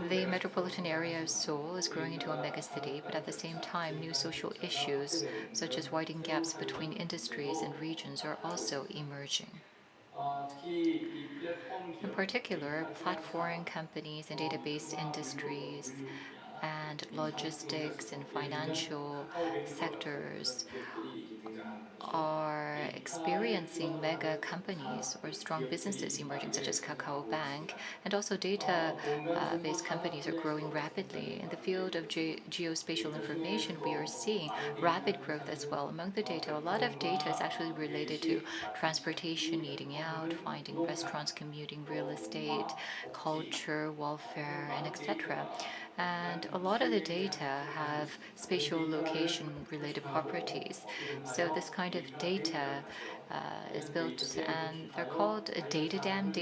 The metropolitan area of Seoul is growing into a megacity, but at the same time, new social issues, such as widening gaps between industries and regions, are also emerging. In particular, platform companies and database industries and logistics and financial sectors are experiencing mega companies or strong businesses emerging, such as Kakao Bank, and also data-based companies are growing rapidly. In the field of geospatial information, we are seeing rapid growth as well. Among the data, a lot of data is actually related to transportation, eating out, finding restaurants, commuting, real estate, culture, welfare, and etc. And a lot of the data have spatial location related properties. So this kind of data is built, and they're called a data dam.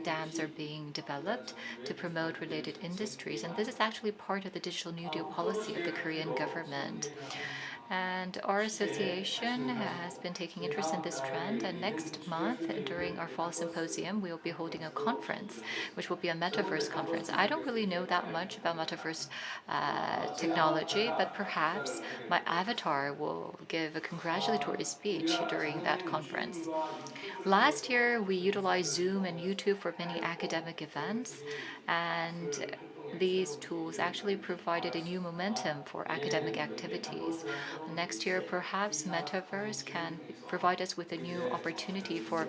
Dams are being developed to promote related industries, and this is actually part of the Digital New Deal policy of the Korean government. And our association has been taking interest in this trend. And next month, during our fall symposium, we will be holding a conference, which will be a metaverse conference. I don't really know that much about metaverse technology, but perhaps my avatar will give a congratulatory speech during that conference. Last year, we utilized Zoom and YouTube for many academic events, and these tools actually provided a new momentum for academic activities. Next year, perhaps Metaverse can provide us with a new opportunity for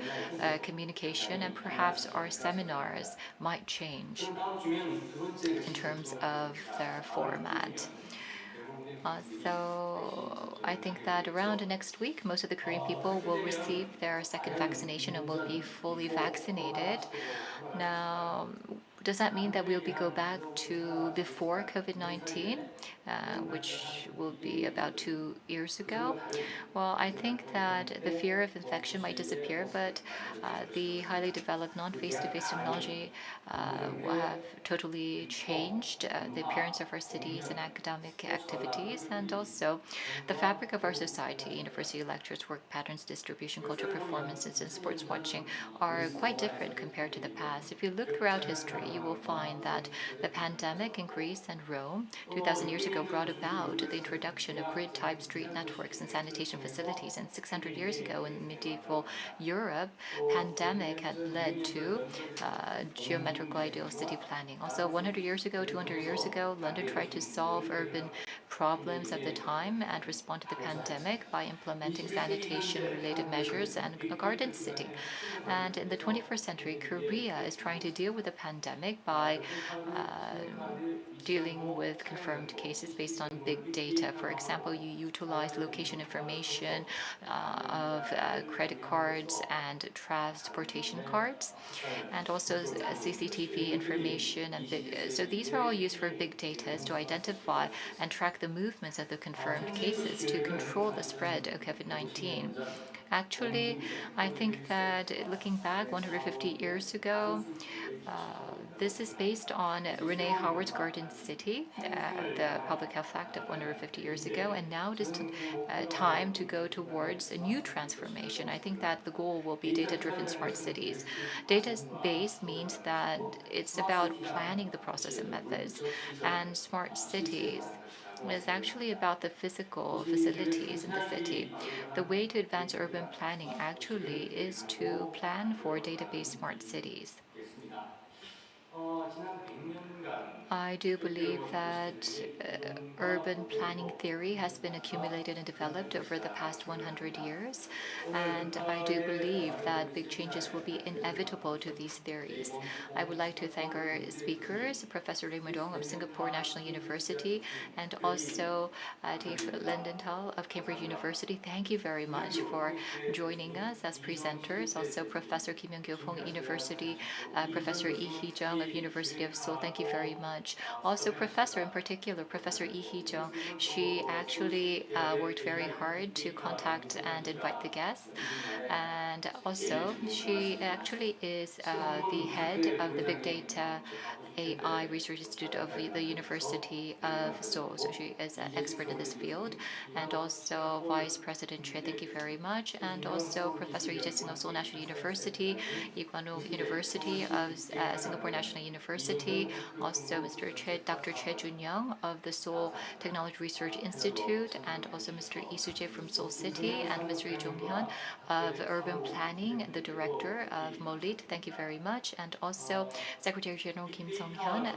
communication, and perhaps our seminars might change in terms of their format. So I think that around next week, most of the Korean people will receive their second vaccination and will be fully vaccinated. Now, does that mean that we'll go back to before COVID-19, which will be about 2 years ago? Well, I think that the fear of infection might disappear, but the highly developed non-face-to-face technology will have totally changed the appearance of our cities and academic activities, and also the fabric of our society. University lectures, work patterns, distribution, cultural performances, and sports watching are quite different compared to the past. If you look throughout history, you will find that the pandemic in Greece and Rome 2,000 years ago brought about the introduction of grid-type street networks and sanitation facilities. And 600 years ago in medieval Europe, pandemic had led to geometrical ideal city planning. Also, 100 years ago, 200 years ago, London tried to solve urban problems of the time and respond to the pandemic by implementing sanitation-related measures and a garden city. And in the 21st century, Korea is trying to deal with the pandemic by dealing with confirmed cases based on big data. For example, you utilize location information of credit cards and transportation cards, and also CCTV information. So these are all used for big data to identify and track the movements of the confirmed cases to control the spread of COVID-19. Actually, I think that looking back 150 years ago, this is based on Renee Howard's Garden City, the Public Health Act of 150 years ago, and now it is time to go towards a new transformation. I think that the goal will be data-driven smart cities. Data-based means that it's about planning the process and methods, and smart cities is actually about the physical facilities in the city. The way to advance urban planning actually is to plan for database smart cities. I do believe that urban planning theory has been accumulated and developed over the past 100 years, and I do believe that big changes will be inevitable to these theories. I would like to thank our speakers, Professor Lee Mu-dong of Singapore National University, and also Dave Lindenthal of Cambridge University. Thank you very much for joining us as presenters. Also, Professor Kim Young-gil of University, Professor Lee Hee-jung Jung of University of Seoul, thank you very much. Also, Professor in particular, Professor Lee Hee-jung, she actually worked very hard to contact and invite the guests. And also, she actually is the head of the Big Data AI Research Institute of the University of Seoul. So she is an expert in this field. And also Vice President Choi, thank you very much. And also Professor Lee Jae-sing of Seoul National University, Lee Kwan-wook University of Singapore National University. Also Dr. Choi Jun-young of the Seoul Technology Research Institute. And also Mr. Lee Soo-jae from Seoul City. And Mr. Lee Jong-hyun of Urban Planning, the director of MOLIT. Thank you very much. And also Secretary General Kim Song-hyun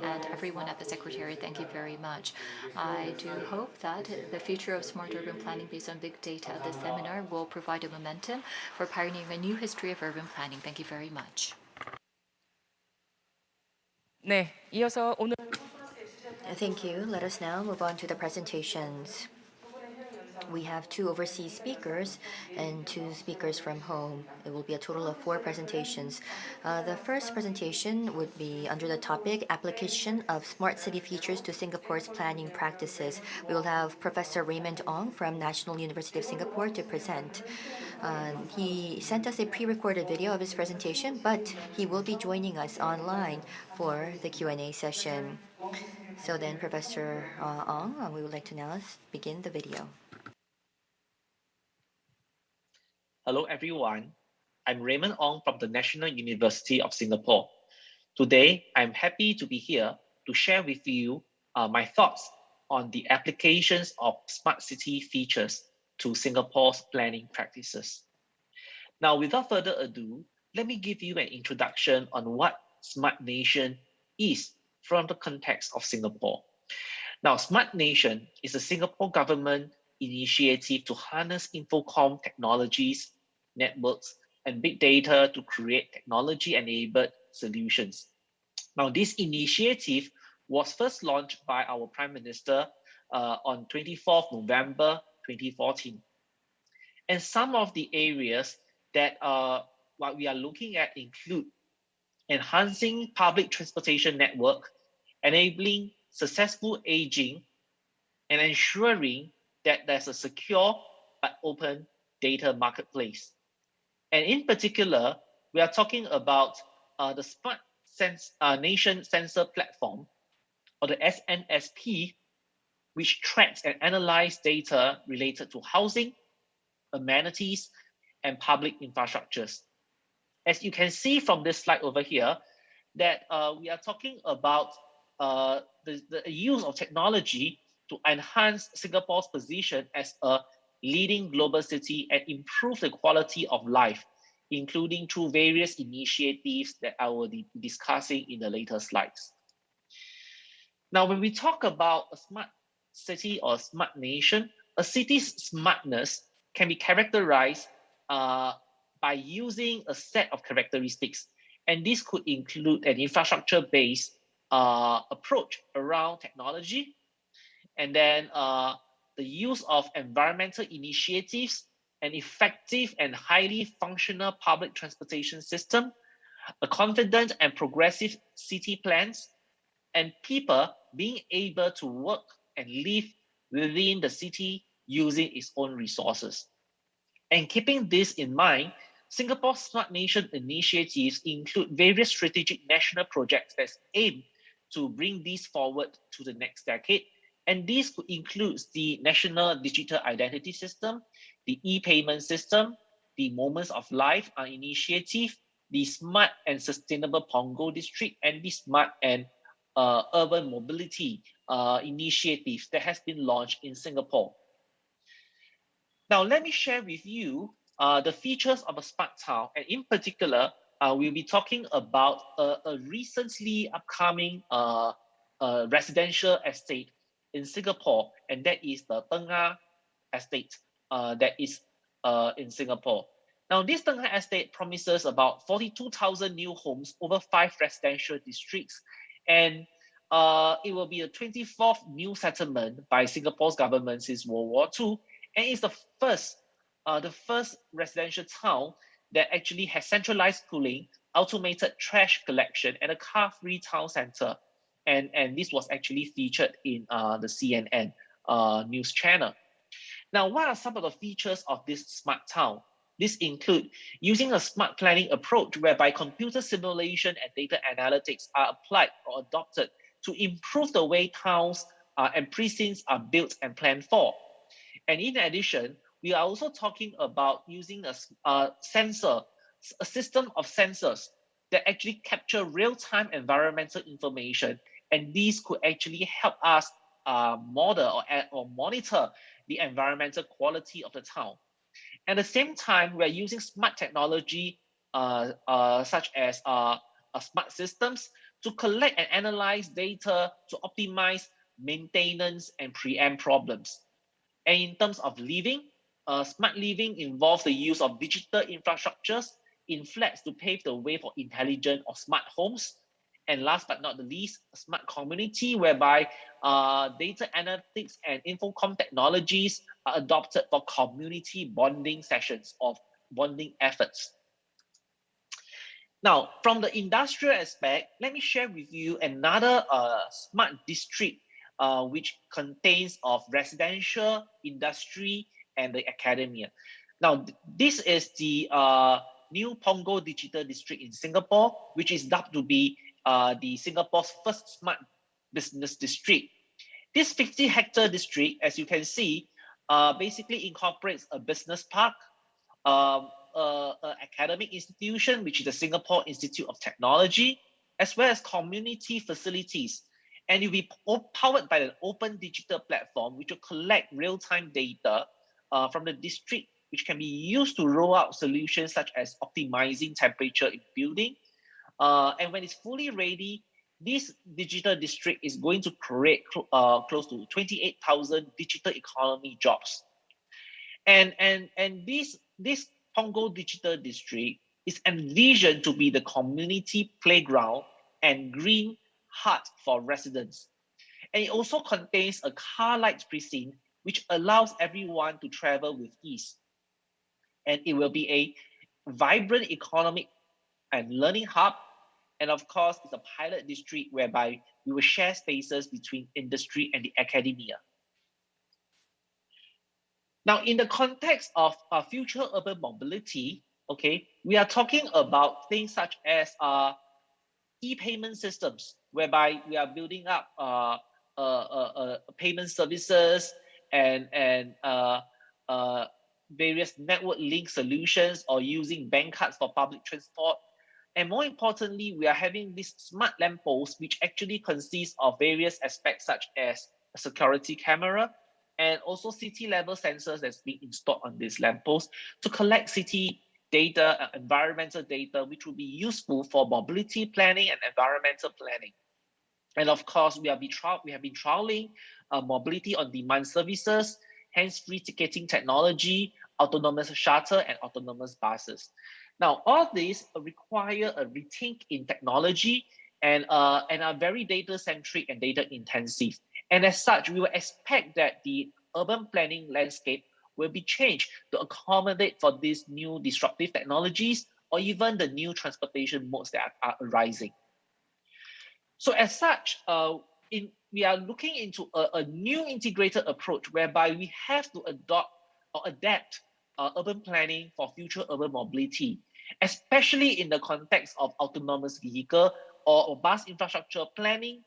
and everyone at the Secretariat, thank you very much. I do hope that the future of smart urban planning based on big data, this seminar will provide a momentum for pioneering a new history of urban planning. Thank you very much. 네, 이어서 오늘 Thank you. Let us now move on to the presentations. We have 2 overseas speakers and 2 speakers from home. It will be a total of 4 presentations. The first presentation would be under the topic Application of Smart City Features to Singapore's Planning Practices. We will have Professor Raymond Ong from National University of Singapore to present. He sent us a pre-recorded video of his presentation, but he will be joining us online for the Q&A session. So then, Professor Ong, we would like to now begin the video. Hello everyone, I'm Raymond Ong from the National University of Singapore. Today, I'm happy to be here to share with you my thoughts on the applications of smart city features to Singapore's planning practices. Now, without further ado, let me give you an introduction on what Smart Nation is from the context of Singapore. Now, Smart Nation is a Singapore government initiative to harness infocom technologies, networks, and big data to create technology-enabled solutions. Now, this initiative was first launched by our Prime Minister on 24th November 2014. And some of the areas that what we are looking at include enhancing public transportation network, enabling successful aging, and ensuring that there's a secure but open data marketplace. And in particular, we are talking about the Smart Nation Sensor Platform, or the SNSP, which tracks and analyzes data related to housing, amenities, and public infrastructures. As you can see from this slide over here, that we are talking about the use of technology to enhance Singapore's position as a leading global city and improve the quality of life, including through various initiatives that I will be discussing in the later slides. Now, when we talk about a smart city or smart nation, a city's smartness can be characterized by using a set of characteristics. And this could include an infrastructure-based approach around technology, and then the use of environmental initiatives, an effective and highly functional public transportation system, a confident and progressive city plans, and people being able to work and live within the city using its own resources. And keeping this in mind, Singapore's Smart Nation initiatives include various strategic national projects that aim to bring these forward to the next decade. And this could include the National Digital Identity System, the e-payment system, the Moments of Life initiative, the Smart and Sustainable Punggol District, and the Smart and Urban Mobility initiative that has been launched in Singapore. Now, let me share with you the features of a smart town, and in particular, we'll be talking about a recently upcoming residential estate in Singapore, and that is the Tanga Estate that is in Singapore. Now, this Tanga Estate promises about 42,000 new homes over 5 residential districts, and it will be a 24th new settlement by Singapore's government since World War II, and it's the first residential town that actually has centralized cooling automated trash collection, and a car-free town center. And this was actually featured in the CNN news channel. Now, what are some of the features of this smart town? This include using a smart planning approach whereby computer simulation and data analytics are applied or adopted to improve the way towns and precincts are built and planned for. And in addition, we are also talking about using a system of sensors that actually capture real-time environmental information, and these could actually help us model or monitor the environmental quality of the town. At the same time, we're using smart technology such as smart systems to collect and analyze data to optimize maintenance and preempt problems. And in terms of living, smart living involves the use of digital infrastructures in flats to pave the way for intelligent or smart homes. And last but not the least, a smart community whereby data analytics and infocom technologies are adopted for community bonding sessions or bonding efforts. Now, from the industrial aspect, let me share with you another smart district which contains of residential, industry, and the academia. Now, this is the new Punggol Digital District in Singapore, which is dubbed to be the Singapore's first smart business district. This 50-hectare district, as you can see, basically incorporates a business park, an academic institution, which is the Singapore Institute of Technology, as well as community facilities. And it will be powered by an open digital platform, which will collect real-time data from the district, which can be used to roll out solutions such as optimizing temperature in building. And when it's fully ready, this digital district is going to create close to 28,000 digital economy jobs. And this Punggol Digital District is envisioned to be the community playground and green hut for residents. And it also contains a car light precinct, which allows everyone to travel with ease. And it will be a vibrant economic and learning hub. And of course, it's a pilot district whereby we will share spaces between industry and the academia. Now, in the context of future urban mobility, okay, we are talking about things such as e-payment systems, whereby we are building up payment services and various network link solutions, or using bank cards for public transport. And more importantly, we are having this smart lamppost, which actually consists of various aspects such as a security camera and also city level sensors that's being installed on this lamppost to collect city data, environmental data, which will be useful for mobility planning and environmental planning. And of course, we have been trialing mobility on demand services, hands-free ticketing technology, autonomous shuttle, and autonomous buses. Now, all these require a rethink in technology and are very data-centric and data-intensive. And as such, we will expect that the urban planning landscape will be changed to accommodate for these new disruptive technologies or even the new transportation modes that are arising. So as such, we are looking into a new integrated approach whereby we have to adopt or adapt urban planning for future urban mobility, especially in the context of autonomous vehicle or bus infrastructure planning,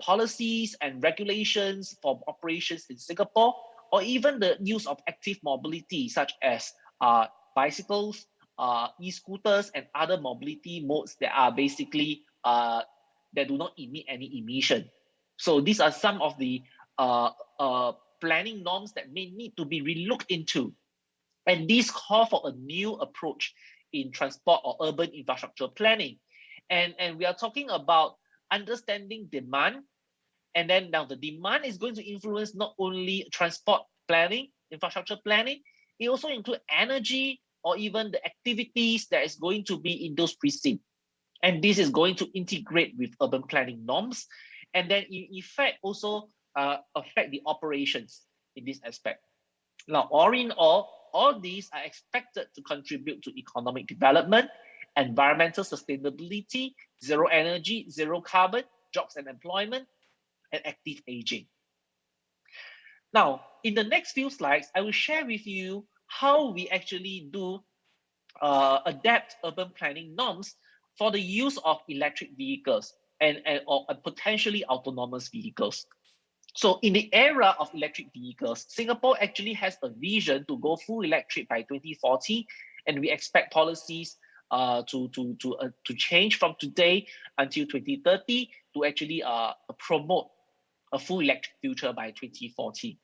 policies and regulations for operations in Singapore, or even the use of active mobility such as bicycles, e-scooters, and other mobility modes that are basically that do not emit any emission. So these are some of the planning norms that may need to be relooked into. And these call for a new approach in transport or urban infrastructure planning. And we are talking about understanding demand. And then now the demand is going to influence not only transport planning, infrastructure planning, it also includes energy or even the activities that is going to be in those precincts. And this is going to integrate with urban planning norms. And then in effect also affect the operations in this aspect. Now, all in all these are expected to contribute to economic development environmental sustainability, zero energy, zero carbon, jobs and employment, and active aging. Now, in the next few slides, I will share with you how we actually do adapt urban planning norms for the use of electric vehicles or potentially autonomous vehicles. So in the era of electric vehicles, Singapore actually has a vision to go full electric by 2040, and we expect policies to change from today until 2030 to actually promote a full electric future by 2040.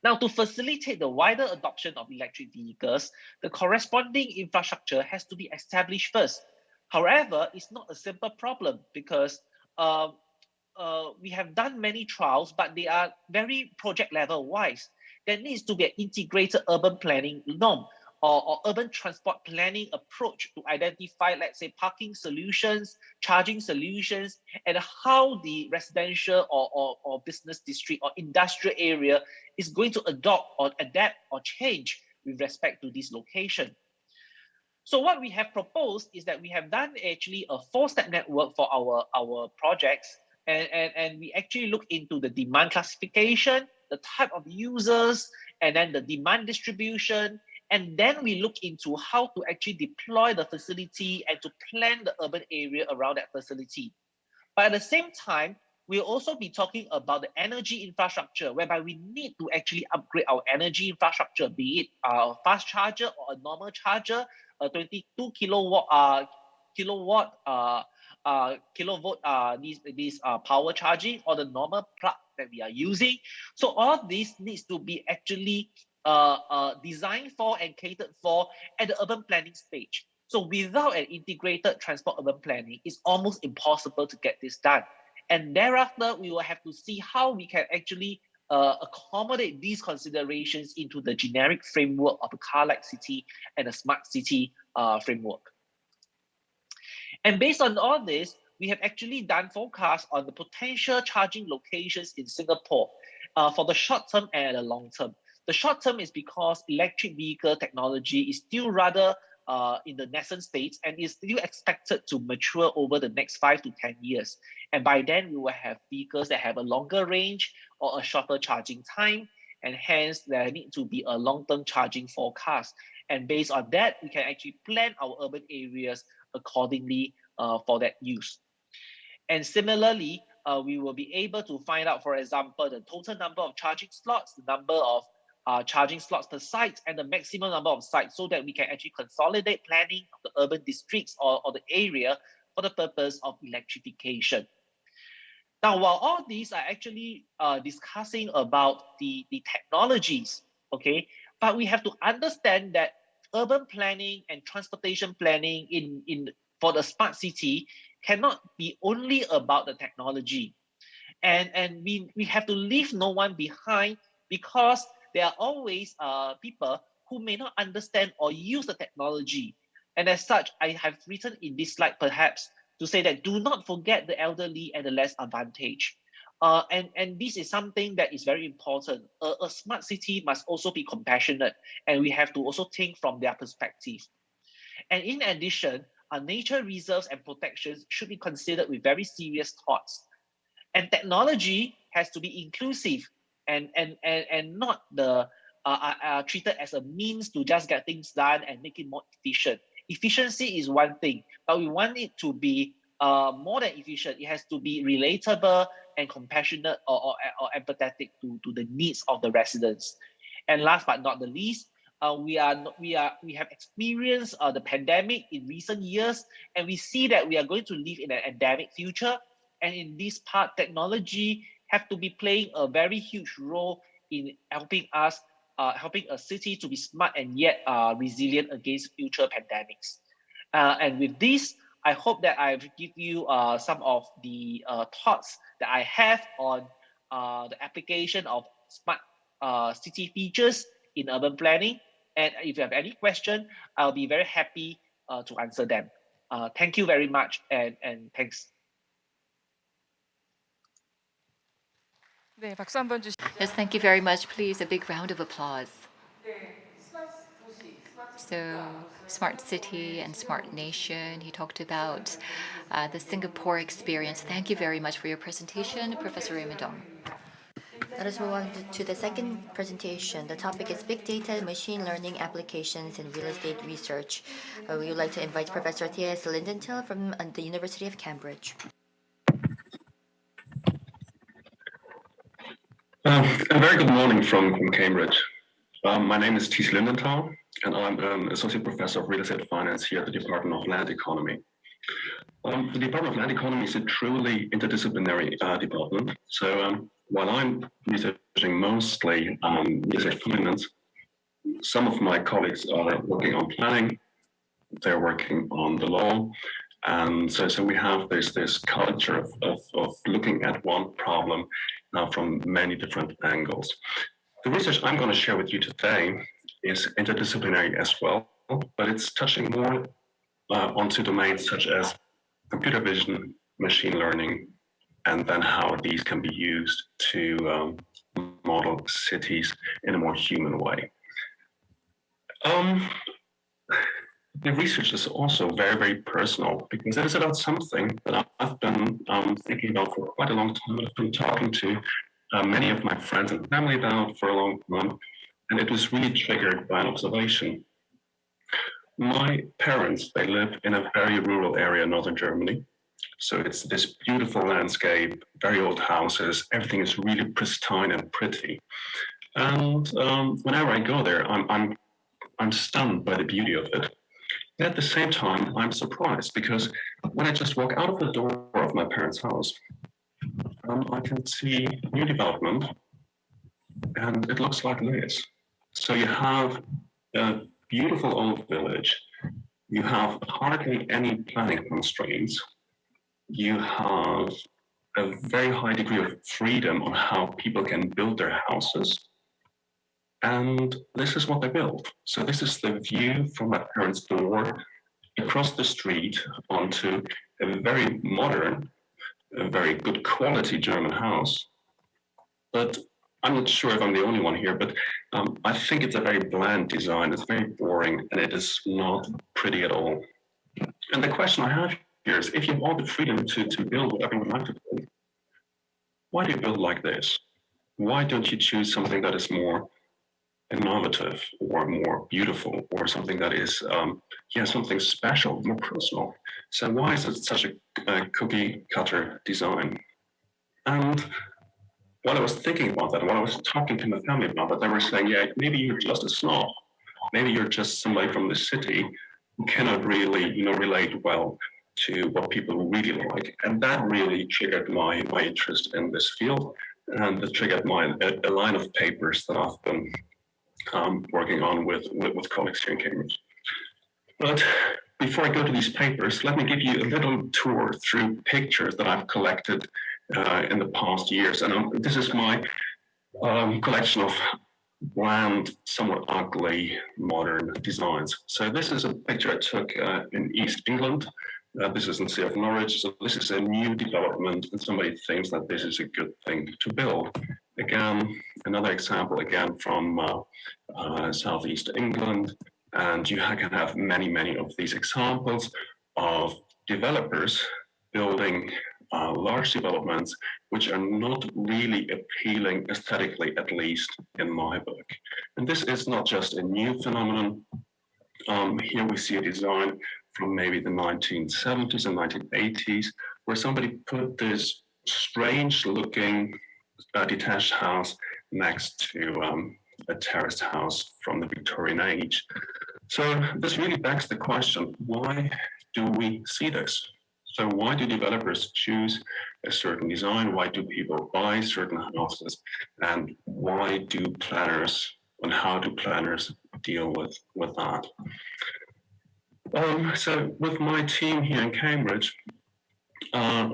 Now, to facilitate the wider adoption of electric vehicles, the corresponding infrastructure has to be established first. However, it's not a simple problem because we have done many trials, but they are very project level wise. There needs to be an integrated urban planning norm or urban transport planning approach to identify, let's say, parking solutions, charging solutions, and how the residential or business district or industrial area is going to adopt or adapt or change with respect to this location. So what we have proposed is that we have done actually a 4-step network for our projects, and we actually look into the demand classification, the type of users, and then the demand distribution. And then we look into how to actually deploy the facility and to plan the urban area around that facility. But at the same time, we'll also be talking about the energy infrastructure, whereby we need to actually upgrade our energy infrastructure, be it a fast charger or a normal charger, a 22 kilovolt power charging, or the normal plug that we are using. So all this needs to be actually designed for and catered for at the urban planning stage. So without an integrated transport urban planning, it's almost impossible to get this done. And thereafter, we will have to see how we can actually accommodate these considerations into the generic framework of a car-like city and a smart city framework. And based on all this, we have actually done forecasts on the potential charging locations in Singapore for the short term and the long term. The short term is because electric vehicle technology is still rather in the nascent stage and is still expected to mature over the next 5 to 10 years. And by then, we will have vehicles that have a longer range or a shorter charging time, and hence there need to be a long-term charging forecast. And based on that, we can actually plan our urban areas accordingly for that use. And similarly, we will be able to find out, for example, the total number of charging slots, the number of charging slots per site, and the maximum number of sites, so that we can actually consolidate planning of the urban districts or the area for the purpose of electrification. Now, while all these are actually discussing about the technologies, okay, but we have to understand that urban planning and transportation planning for the smart city cannot be only about the technology. And we have to leave no one behind, because there are always people who may not understand or use the technology. And as such, I have written in this slide perhaps to say that do not forget the elderly and the less advantaged. And this is something that is very important. A smart city must also be compassionate, and we have to also think from their perspective. And in addition, nature reserves and protections should be considered with very serious thoughts. And technology has to be inclusive and not treated as a means to just get things done and make it more efficient. Efficiency is one thing, but we want it to be more than efficient. It has to be relatable and compassionate or empathetic to the needs of the residents. And last but not the least, we have experienced the pandemic in recent years, and we see that we are going to live in an endemic future. And in this part, technology have to be playing a very huge role in helping a city to be smart and yet resilient against future pandemics. And with this, I hope that I've given you some of the thoughts that I have on the application of smart city features in urban planning. And if you have any question, I'll be very happy to answer them. Thank you very much, and thanks. 네, 박수 한번 주시. Yes, thank you very much. Please, a big round of applause. So smart city and smart nation. He talked about the Singapore experience. Thank you very much for your presentation, Professor Raymond Ong. Let us move on to the second presentation. The topic is Big Data and Machine Learning Applications in Real Estate Research. We would like to invite Professor T.S. Lindenthal from the University of Cambridge. A very good morning from Cambridge. My name is T.S. Lindenthal, and I'm an Associate Professor of Real Estate Finance here at the Department of Land Economy. The Department of Land Economy is a truly interdisciplinary department. So while I'm researching mostly real estate finance, some of my colleagues are working on planning, they're working on the law, and so we have this culture of looking at one problem from many different angles. The research I'm going to share with you today is interdisciplinary as well, but it's touching more onto domains such as computer vision, machine learning, and then how these can be used to model cities in a more human way. The research is also very, very personal because it is about something that I've been thinking about for quite a long time. I've been talking to many of my friends and family about for a long time, and it was really triggered by an observation. My parents, they live in a very rural area in northern Germany. So it's this beautiful landscape, very old houses, everything is really pristine and pretty. And whenever I go there, I'm stunned by the beauty of it. At the same time, I'm surprised because when I just walk out of the door of my parents' house, I can see new development, and it looks like this. So you have a beautiful old village. You have hardly any planning constraints. You have a very high degree of freedom on how people can build their houses. And this is what they built. So this is the view from my parents' door across the street onto a very modern, a very good quality German house. But I'm not sure if I'm the only one here, but I think it's a very bland design. It's very boring, and it is not pretty at all. And the question I have here is, if you have all the freedom to build whatever you like to build, why do you build like this? Why don't you choose something that is more innovative or more beautiful or something that is, something special, more personal? So why is it such a cookie cutter design? And while I was thinking about that, while I was talking to my family about that, they were saying, yeah, maybe you're just a snob. Maybe you're just somebody from the city who cannot really, relate well to what people really like. And that really triggered my interest in this field. And it triggered a line of papers that I've been working on with colleagues here in Cambridge. But before I go to these papers, let me give you a little tour through pictures that I've collected in the past years. And this is my collection of bland, somewhat ugly, modern designs. So this is a picture I took in East England. This is in Sea of Norwich. So this is a new development, and somebody thinks that this is a good thing to build. Again, another example, again, from Southeast England. And you can have many, many of these examples of developers building large developments which are not really appealing aesthetically, at least in my book. And this is not just a new phenomenon. Here we see a design from maybe the 1970s and 1980s, where somebody put this strange looking detached house next to a terraced house from the Victorian age. So this really begs the question, why do we see this? So why do developers choose a certain design? Why do people buy certain houses? And why do planners, and how do planners deal with that? So with my team here in Cambridge,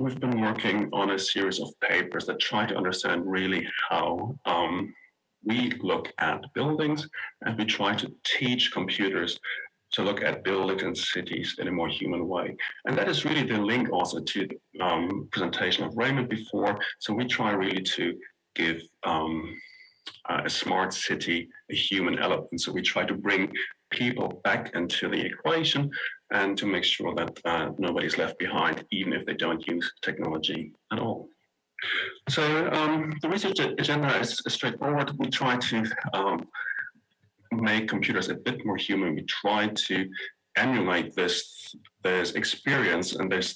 we've been working on a series of papers that try to understand really how we look at buildings, and we try to teach computers to look at buildings and cities in a more human way. And that is really the link also to the presentation of Raymond before. So we try really to give a smart city a human element. So we try to bring people back into the equation and to make sure that nobody's left behind, even if they don't use technology at all. So the research agenda is straightforward. We try to make computers a bit more human. We try to emulate this experience and this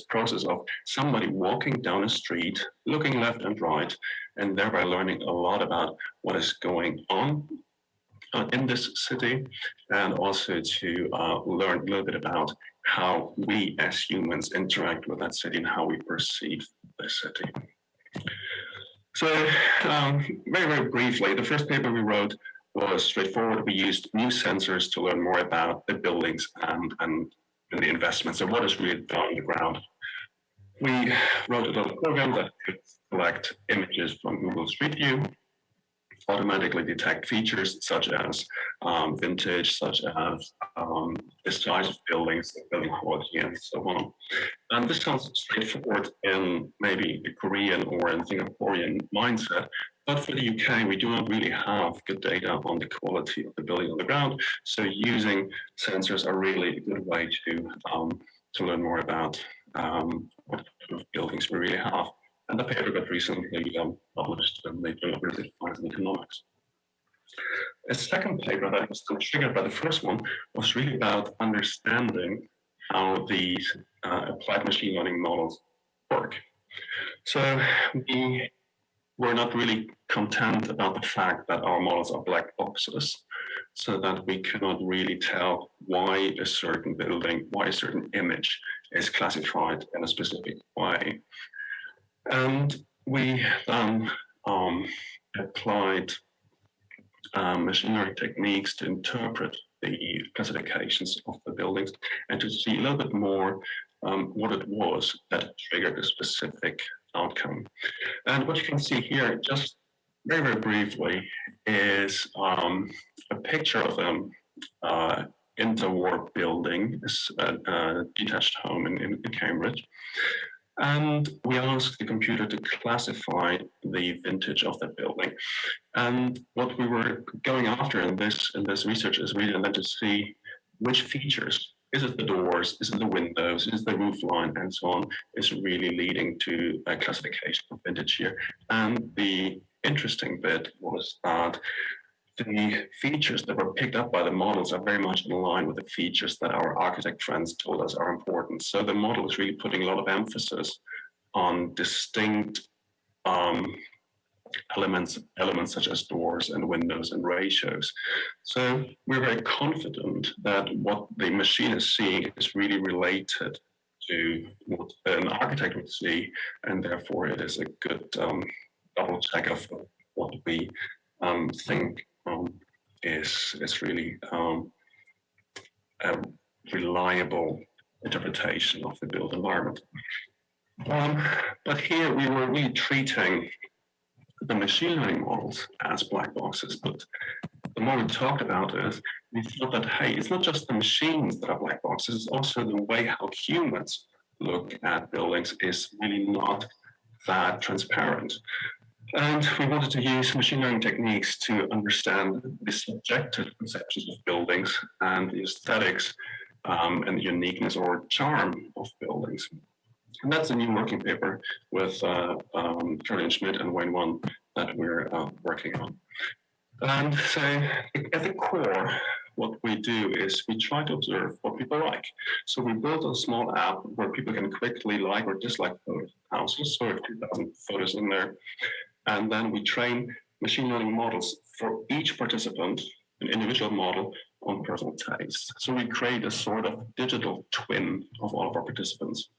process of somebody walking down a street, looking left and right, and thereby learning a lot about what is going on in this city, and also to learn a little bit about how we as humans interact with that city and how we perceive the city. So very, very briefly, the first paper we wrote was straightforward. We used new sensors to learn more about the buildings and the investments and what is really done on the ground. We wrote a little program that could collect images from Google Street View, automatically detect features such as vintage, such as the size of buildings, the building quality, and so on. And this sounds straightforward in maybe the Korean or in Singaporean mindset, but for the UK, we do not really have good data on the quality of the building on the ground. So using sensors are really a good way to learn more about what kind of buildings we really have. And the paper got recently published in the Journal of Research Science and Economics. A second paper that was triggered by the first one was really about understanding how these applied machine learning models work. So we were not really content about the fact that our models are black boxes, so that we cannot really tell why a certain building, why a certain image is classified in a specific way. And we then applied machine learning techniques to interpret the classifications of the buildings and to see a little bit more what it was that triggered a specific outcome. And what you can see here, just very, very briefly, is a picture of an interwar building, a detached home in Cambridge. And we asked the computer to classify the vintage of that building. And what we were going after in this research is really then to see which features, is it the doors, is it the windows, is it the roof line, and so on, is really leading to a classification of vintage here. And the interesting bit was that the features that were picked up by the models are very much in line with the features that our architect friends told us are important. So the model is really putting a lot of emphasis on distinct elements such as doors and windows and ratios. So we're very confident that what the machine is seeing is really related to what an architect would see, and therefore it is a good double check of what we think is really a reliable interpretation of the built environment. But here we were really treating the machine learning models as black boxes. But the more we talked about it, we thought that, hey, it's not just the machines that are black boxes, it's also the way how humans look at buildings is really not that transparent. And we wanted to use machine learning techniques to understand the subjective conceptions of buildings and the aesthetics and the uniqueness or charm of buildings. And that's a new working paper with Caroline Schmidt and Wayne Wan that we're working on. And so at the core, what we do is we try to observe what people like. So we built a small app where people can quickly like or dislike photos of houses, so 2,000 photos in there. And then we train machine learning models for each participant, an individual model on personal taste. So we create a sort of digital twin of all of our participants.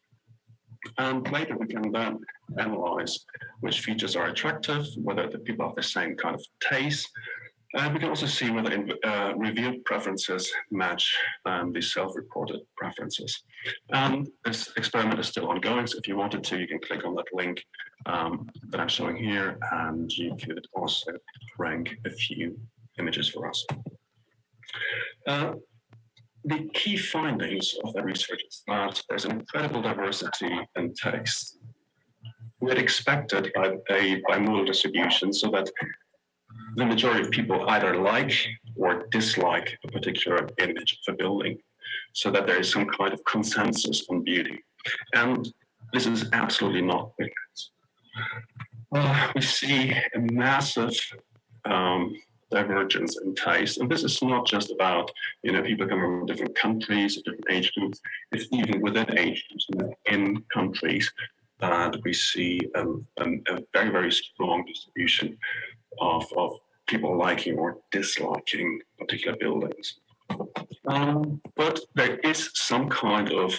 And later we can then analyze which features are attractive, whether the people have the same kind of taste. And we can also see whether revealed preferences match the self-reported preferences. And this experiment is still ongoing, so if you wanted to, you can click on that link that I'm showing here, and you could also rank a few images for us. The key findings of the research is that there's an incredible diversity in text. We had expected a bimodal distribution so that the majority of people either like or dislike a particular image of a building, so that there is some kind of consensus on beauty. And this is absolutely not the case. We see a massive divergence in taste, and this is not just about people coming from different countries, different age groups. It's even within age groups, in countries, that we see a very, very strong distribution of people liking or disliking particular buildings. But there is some kind of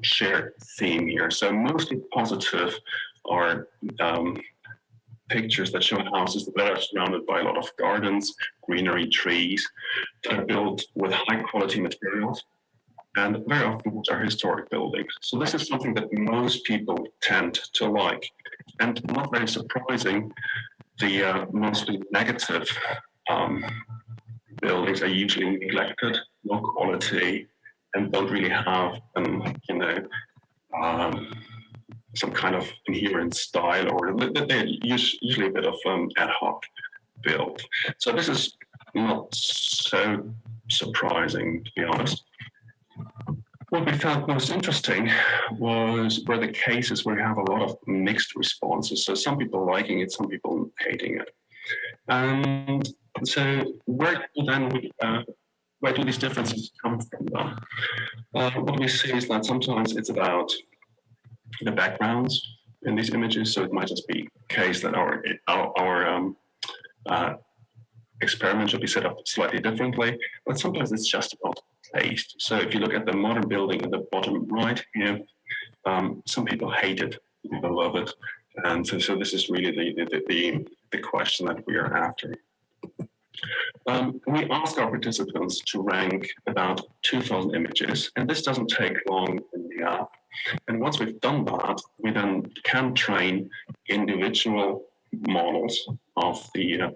shared theme here. So mostly positive are pictures that show houses that are surrounded by a lot of gardens, greenery, trees, that are built with high quality materials, and very often which are historic buildings. So this is something that most people tend to like. And not very surprising, the mostly negative buildings are usually neglected, low quality, and don't really have some kind of inherent style, or they're usually a bit of ad hoc build. So this is not so surprising, to be honest. What we found most interesting were the cases where we have a lot of mixed responses. So some people liking it, some people hating it. And so where do these differences come from then? What we see is that sometimes it's about the backgrounds in these images. So it might just be a case that our experiment should be set up slightly differently, but sometimes it's just about taste. So if you look at the modern building at the bottom right here, some people hate it, some people love it. And so this is really the question that we are after. We ask our participants to rank about 2,000 images, and this doesn't take long in the app. And once we've done that, we then can train individual models of the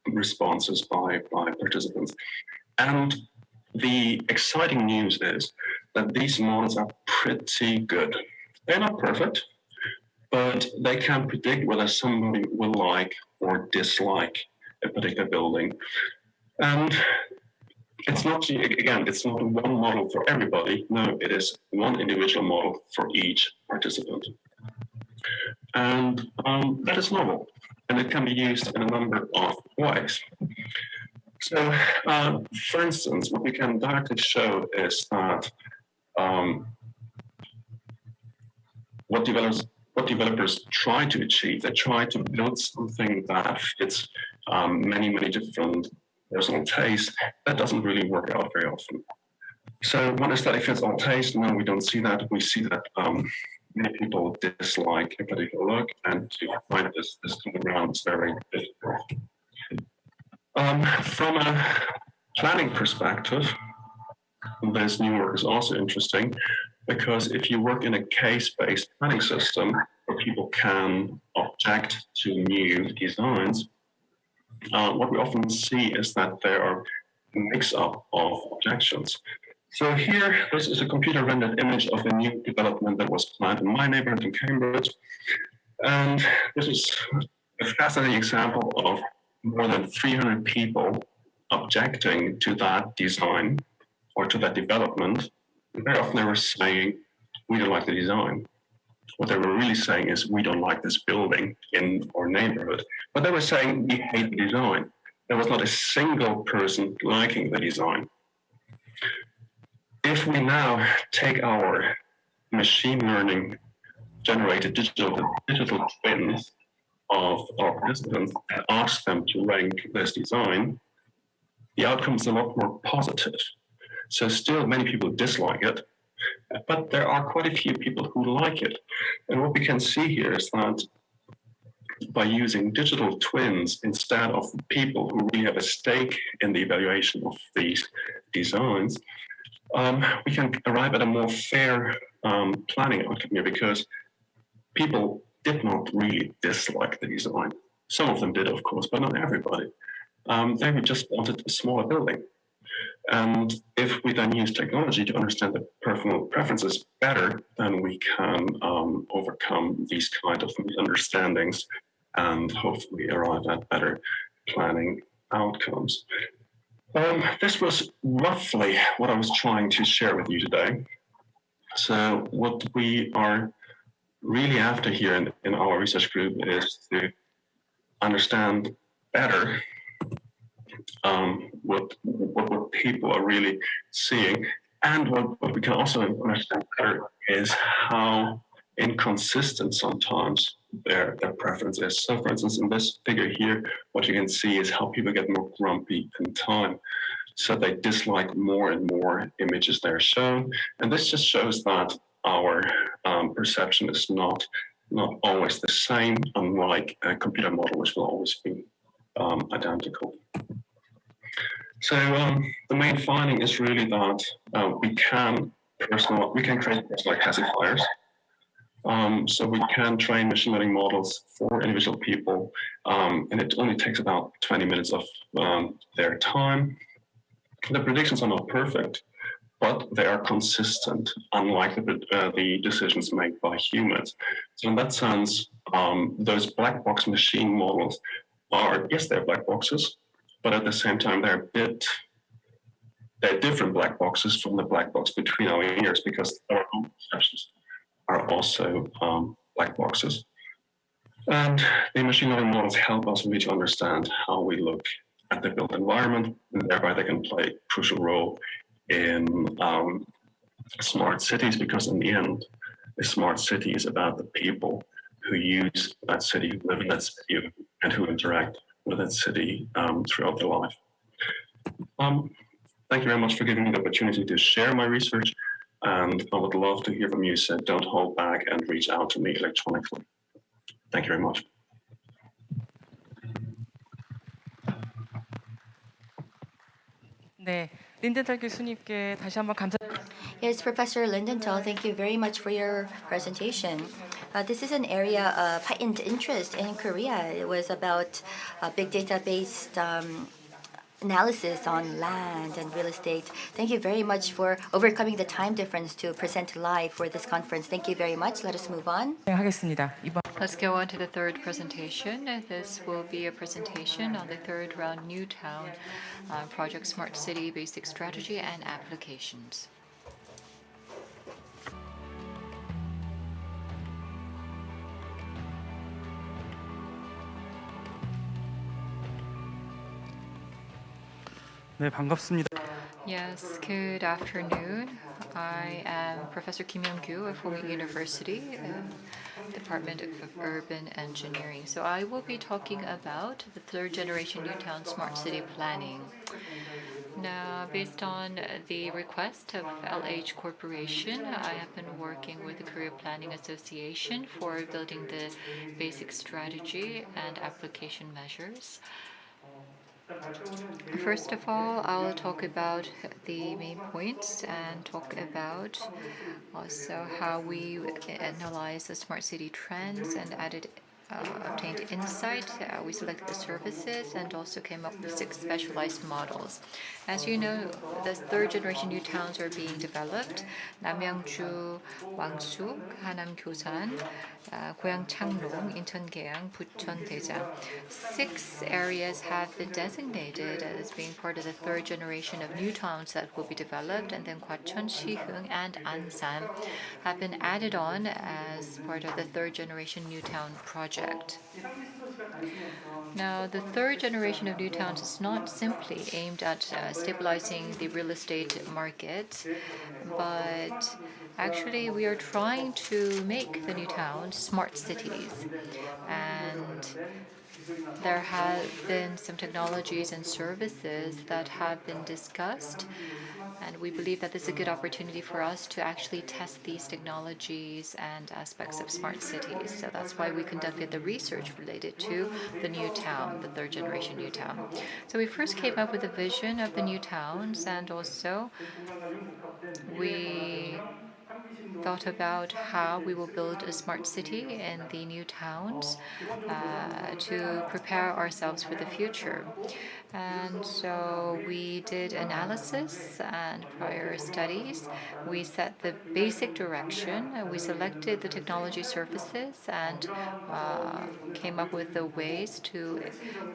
responses by participants. And the exciting news is that these models are pretty good. They're not perfect, but they can predict whether somebody will like or dislike a particular building. And it's not, again, it's not one model for everybody. No, it is one individual model for each participant. And that is novel, and it can be used in a number of ways. So, for instance, what we can directly show is that what developers try to achieve, they try to build something that fits many different personal tastes. That doesn't really work out very often. So one aesthetic fits all taste. No, we don't see that. We see that many people dislike a particular look, and to find this common ground is very difficult. From a planning perspective, this new work is also interesting, because if you work in a case-based planning system where people can object to new designs, what we often see is that there are a mix-up of objections. So here, this is a computer-rendered image of a new development that was planned in my neighborhood in Cambridge. And this is a fascinating example of more than 300 people objecting to that design or to that development. Very often they were saying, we don't like the design. What they were really saying is, we don't like this building in our neighborhood. But they were saying, we hate the design. There was not a single person liking the design. If we now take our machine learning generated digital twins of our participants and ask them to rank this design, the outcome is a lot more positive. So still many people dislike it, but there are quite a few people who like it. And what we can see here is that by using digital twins instead of people who really have a stake in the evaluation of these designs, we can arrive at a more fair planning outcome here, because people did not really dislike the design. Some of them did, of course, but not everybody. They just wanted a smaller building. And if we then use technology to understand the personal preferences better, then we can overcome these kind of misunderstandings and hopefully arrive at better planning outcomes. This was roughly what I was trying to share with you today. So what we are really after here in our research group is to understand better what people are really seeing, and what we can also understand better is how inconsistent sometimes their preference is. So for instance, in this figure here, what you can see is how people get more grumpy in time. So they dislike more and more images they're shown. And this just shows that our perception is not always the same, unlike a computer model, which will always be identical. So the main finding is really that we can create personal classifiers. So we can train machine learning models for individual people, and it only takes about 20 minutes of their time. The predictions are not perfect, but they are consistent, unlike the decisions made by humans. So in that sense, those black box machine models are, yes, they're black boxes, but at the same time, they're different black boxes from the black box between our ears, because our own perceptions are also black boxes. And the machine learning models help us really to understand how we look at the built environment, and thereby they can play a crucial role in smart cities, because in the end, a smart city is about the people who use that city, who live in that city, and who interact with that city throughout their life. Thank you very much for giving me the opportunity to share my research, and I would love to hear from you, so don't hold back and reach out to me electronically. Thank you very much. 네, 린덴탈 교수님께 다시 한번 Yes, Professor Lindenthal, thank you very much for your presentation. This is an area of heightened interest in Korea. It was about big data-based analysis on land and real estate. Thank you very much for overcoming the time difference to present live for this conference. Thank you very much. Let us move on. 하겠습니다. Let's go on to the third presentation. This will be a presentation on the third round Newtown Project Smart City Basic Strategy and Applications. 네, 반갑습니다. Yes, good afternoon. I am Professor Kim Young-gyu of Korea University, Department of Urban Engineering. So I will be talking about the third generation Newtown Smart City Planning. Now, based on the request of LH Corporation, I have been working with the Korea Planning Association for building the basic strategy and application measures. First of all, I'll talk about the main points and talk about also how we analyze the smart city trends and obtained insight. We selected the services and also came up with 6 specialized models. As you know, the third generation new towns are being developed. 남양주, 왕숙, 하남 교산, 고양 창롱, 인천 계양, 부천 대장. 6 areas have been designated as being part of the third generation of new towns that will be developed, and then Gwacheon, Siheung, and Ansan have been added on as part of the third generation new town project. Now, the third generation of new towns is not simply aimed at stabilizing the real estate market, but actually we are trying to make the new towns smart cities. And there have been some technologies and services that have been discussed, and we believe that this is a good opportunity for us to actually test these technologies and aspects of smart cities. So that's why we conducted the research related to the new town, the third generation new town. So we first came up with a vision of the new towns, and also we thought about how we will build a smart city in the new towns to prepare ourselves for the future. And so we did analysis and prior studies. We set the basic direction. We selected the technology services and came up with the ways to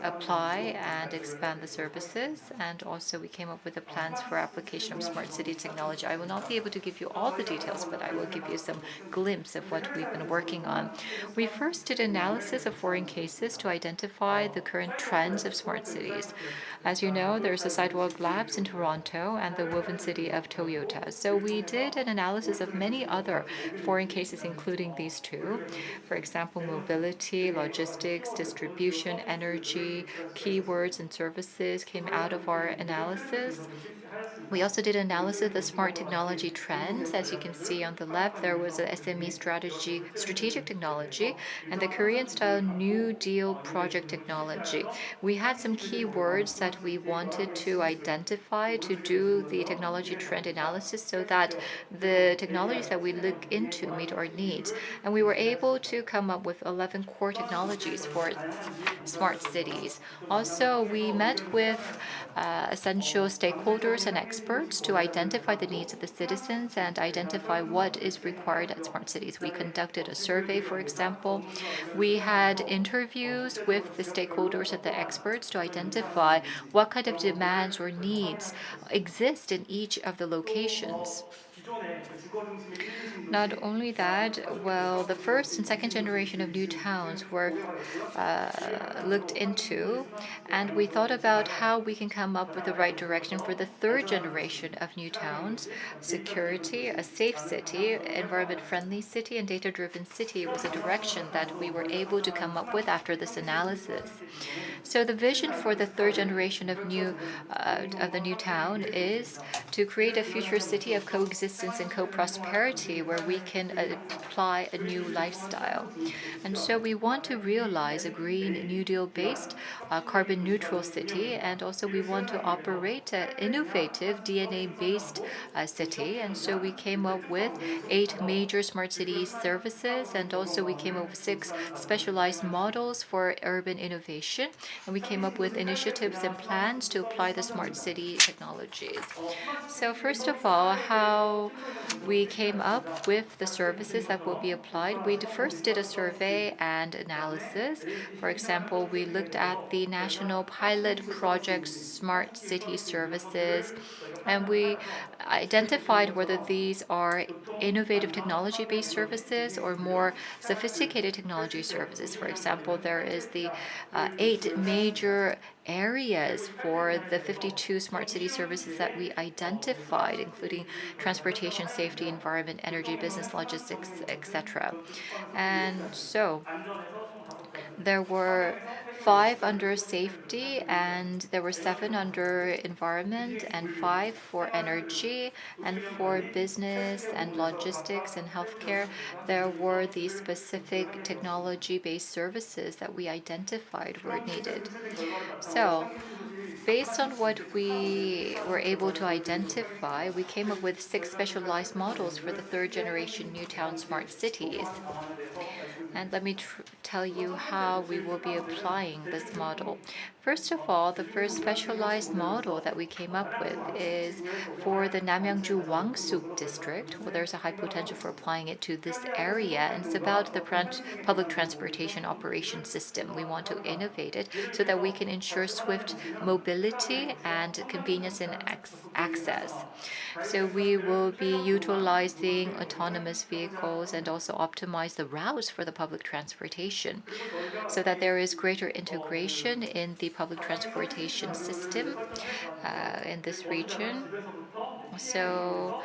apply and expand the services. And also we came up with the plans for application of smart city technology. I will not be able to give you all the details, but I will give you some glimpse of what we've been working on. We first did analysis of foreign cases to identify the current trends of smart cities. As you know, there's the Sidewalk Labs in Toronto and the Woven City of Toyota. So we did an analysis of many other foreign cases, including these two. For example, mobility, logistics, distribution, energy, keywords, and services came out of our analysis. We also did analysis of the smart technology trends. As you can see on the left, there was a SME strategic technology, and the Korean-style New Deal project technology. We had some keywords that we wanted to identify to do the technology trend analysis so that the technologies that we look into meet our needs. And we were able to come up with 11 core technologies for smart cities. Also, we met with essential stakeholders and experts to identify the needs of the citizens and identify what is required at smart cities. We conducted a survey, for example. We had interviews with the stakeholders and the experts to identify what kind of demands or needs exist in each of the locations. Not only that, well, the first and second generation of new towns were looked into, and we thought about how we can come up with the right direction for the third generation of new towns. Security, a safe city, environment-friendly city, and data-driven city was a direction that we were able to come up with after this analysis. So the vision for the third generation of the new town is to create a future city of coexistence and co-prosperity where we can apply a new lifestyle. And so we want to realize a Green New Deal-based carbon neutral city, and also we want to operate an innovative DNA-based city. And so we came up with 8 major smart city services, and also we came up with 6 specialized models for urban innovation. And we came up with initiatives and plans to apply the smart city technologies. So first of all, how we came up with the services that will be applied. We first did a survey and analysis. For example, we looked at the national pilot project smart city services, and we identified whether these are innovative technology-based services or more sophisticated technology services. For example, there is the 8 major areas for the 52 smart city services that we identified, including transportation, safety, environment, energy, business, logistics, etc. And so there were 5 under safety, and there were 7 under environment, and 5 for energy, and for business and logistics and healthcare. There were these specific technology-based services that we identified were needed. So, based on what we were able to identify, we came up with 6 specialized models for the third generation Newtown smart cities. And let me tell you how we will be applying this model. First of all, the first specialized model that we came up with is for the Namyangju Wangsuk district. Well, there's a high potential for applying it to this area, and it's about the public transportation operation system. We want to innovate it so that we can ensure swift mobility and convenience in access. So we will be utilizing autonomous vehicles and also optimize the routes for the public transportation so that there is greater integration in the public transportation system in this region. So,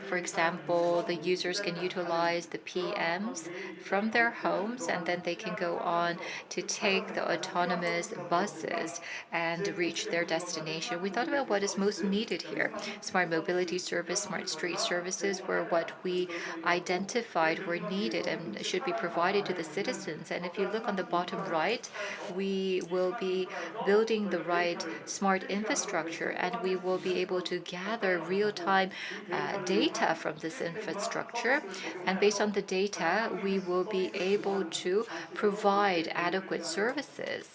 for example, the users can utilize the PMs from their homes, and then they can go on to take the autonomous buses and reach their destination. We thought about what is most needed here. Smart mobility service, smart street services were what we identified were needed and should be provided to the citizens. And if you look on the bottom right, we will be building the right smart infrastructure, and we will be able to gather real-time data from this infrastructure. And based on the data, we will be able to provide adequate services.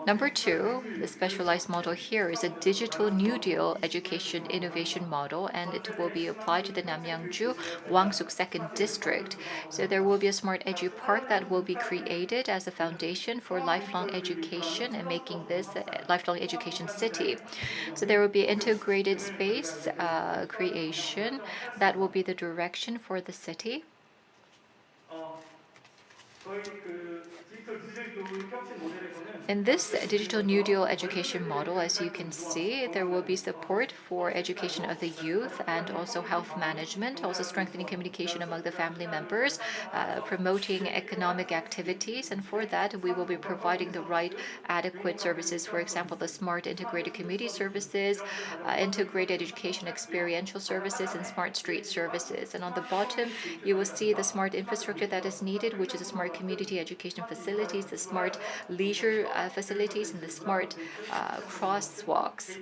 Number two, the specialized model here is a digital New Deal education innovation model, and it will be applied to the Namyangju Gwangsuk Second District. So there will be a smart edu park that will be created as a foundation for lifelong education and making this a lifelong education city. So there will be integrated space creation that will be the direction for the city. In this digital New Deal education model, as you can see, there will be support for education of the youth and also health management, also strengthening communication among the family members, promoting economic activities. And for that, we will be providing the right adequate services. For example, the smart integrated community services, integrated education experiential services, and smart street services. And on the bottom, you will see the smart infrastructure that is needed, which is the smart community education facilities, the smart leisure facilities, and the smart crosswalks.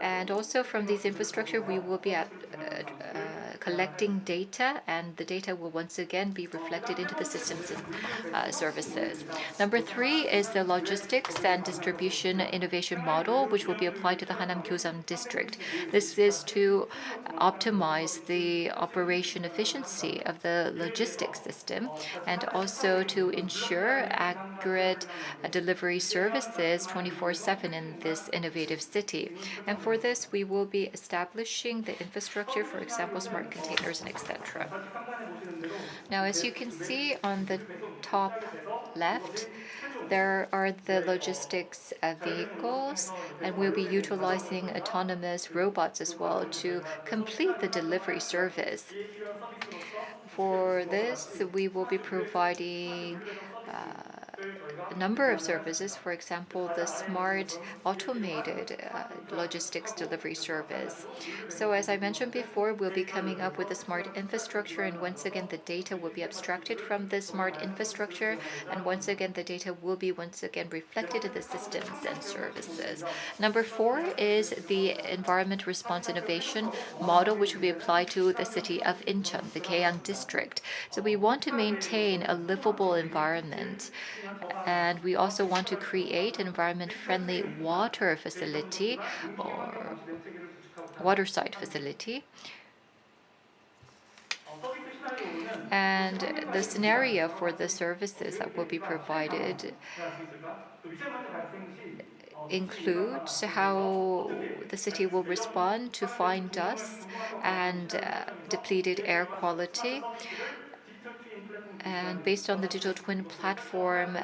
And also from these infrastructure, we will be collecting data, and the data will once again be reflected into the systems and services. Number three is the logistics and distribution innovation model, which will be applied to the Hanam Gyosan district. This is to optimize the operation efficiency of the logistics system and also to ensure accurate delivery services 24/7 in this innovative city. And for this, we will be establishing the infrastructure, for example, smart containers and etc. Now, as you can see on the top left, there are the logistics vehicles, and we'll be utilizing autonomous robots as well to complete the delivery service. For this, we will be providing a number of services, for example, the smart automated logistics delivery service. So as I mentioned before, we'll be coming up with a smart infrastructure, and once again, the data will be abstracted from the smart infrastructure, and once again, the data will be reflected in the systems and services. Number four is the environment response innovation model, which will be applied to the city of Incheon, the Gyeongsang district. So we want to maintain a livable environment, and we also want to create an environment-friendly water facility or waterside facility. And the scenario for the services that will be provided includes how the city will respond to fine dust and depleted air quality. And based on the digital twin platform,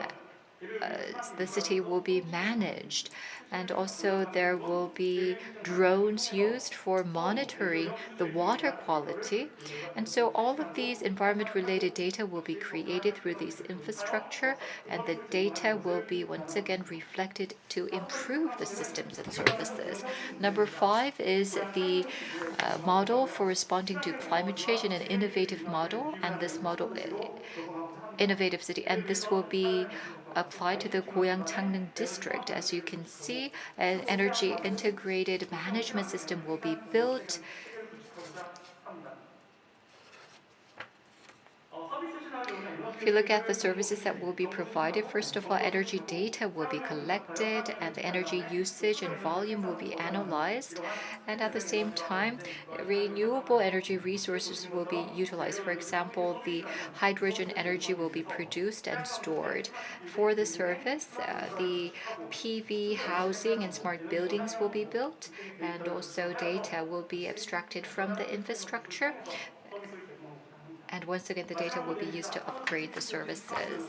the city will be managed, and also there will be drones used for monitoring the water quality. And so all of these environment-related data will be created through these infrastructure, and the data will be once again reflected to improve the systems and services. Number five is the model for responding to climate change in an innovative model, and this model innovative city, and this will be applied to the Goyang Changneung district. As you can see, an energy integrated management system will be built. If you look at the services that will be provided, first of all, energy data will be collected and the energy usage and volume will be analyzed. And at the same time, renewable energy resources will be utilized. For example, the hydrogen energy will be produced and stored. For the service, the PV housing and smart buildings will be built, and also data will be abstracted from the infrastructure. And once again, the data will be used to upgrade the services.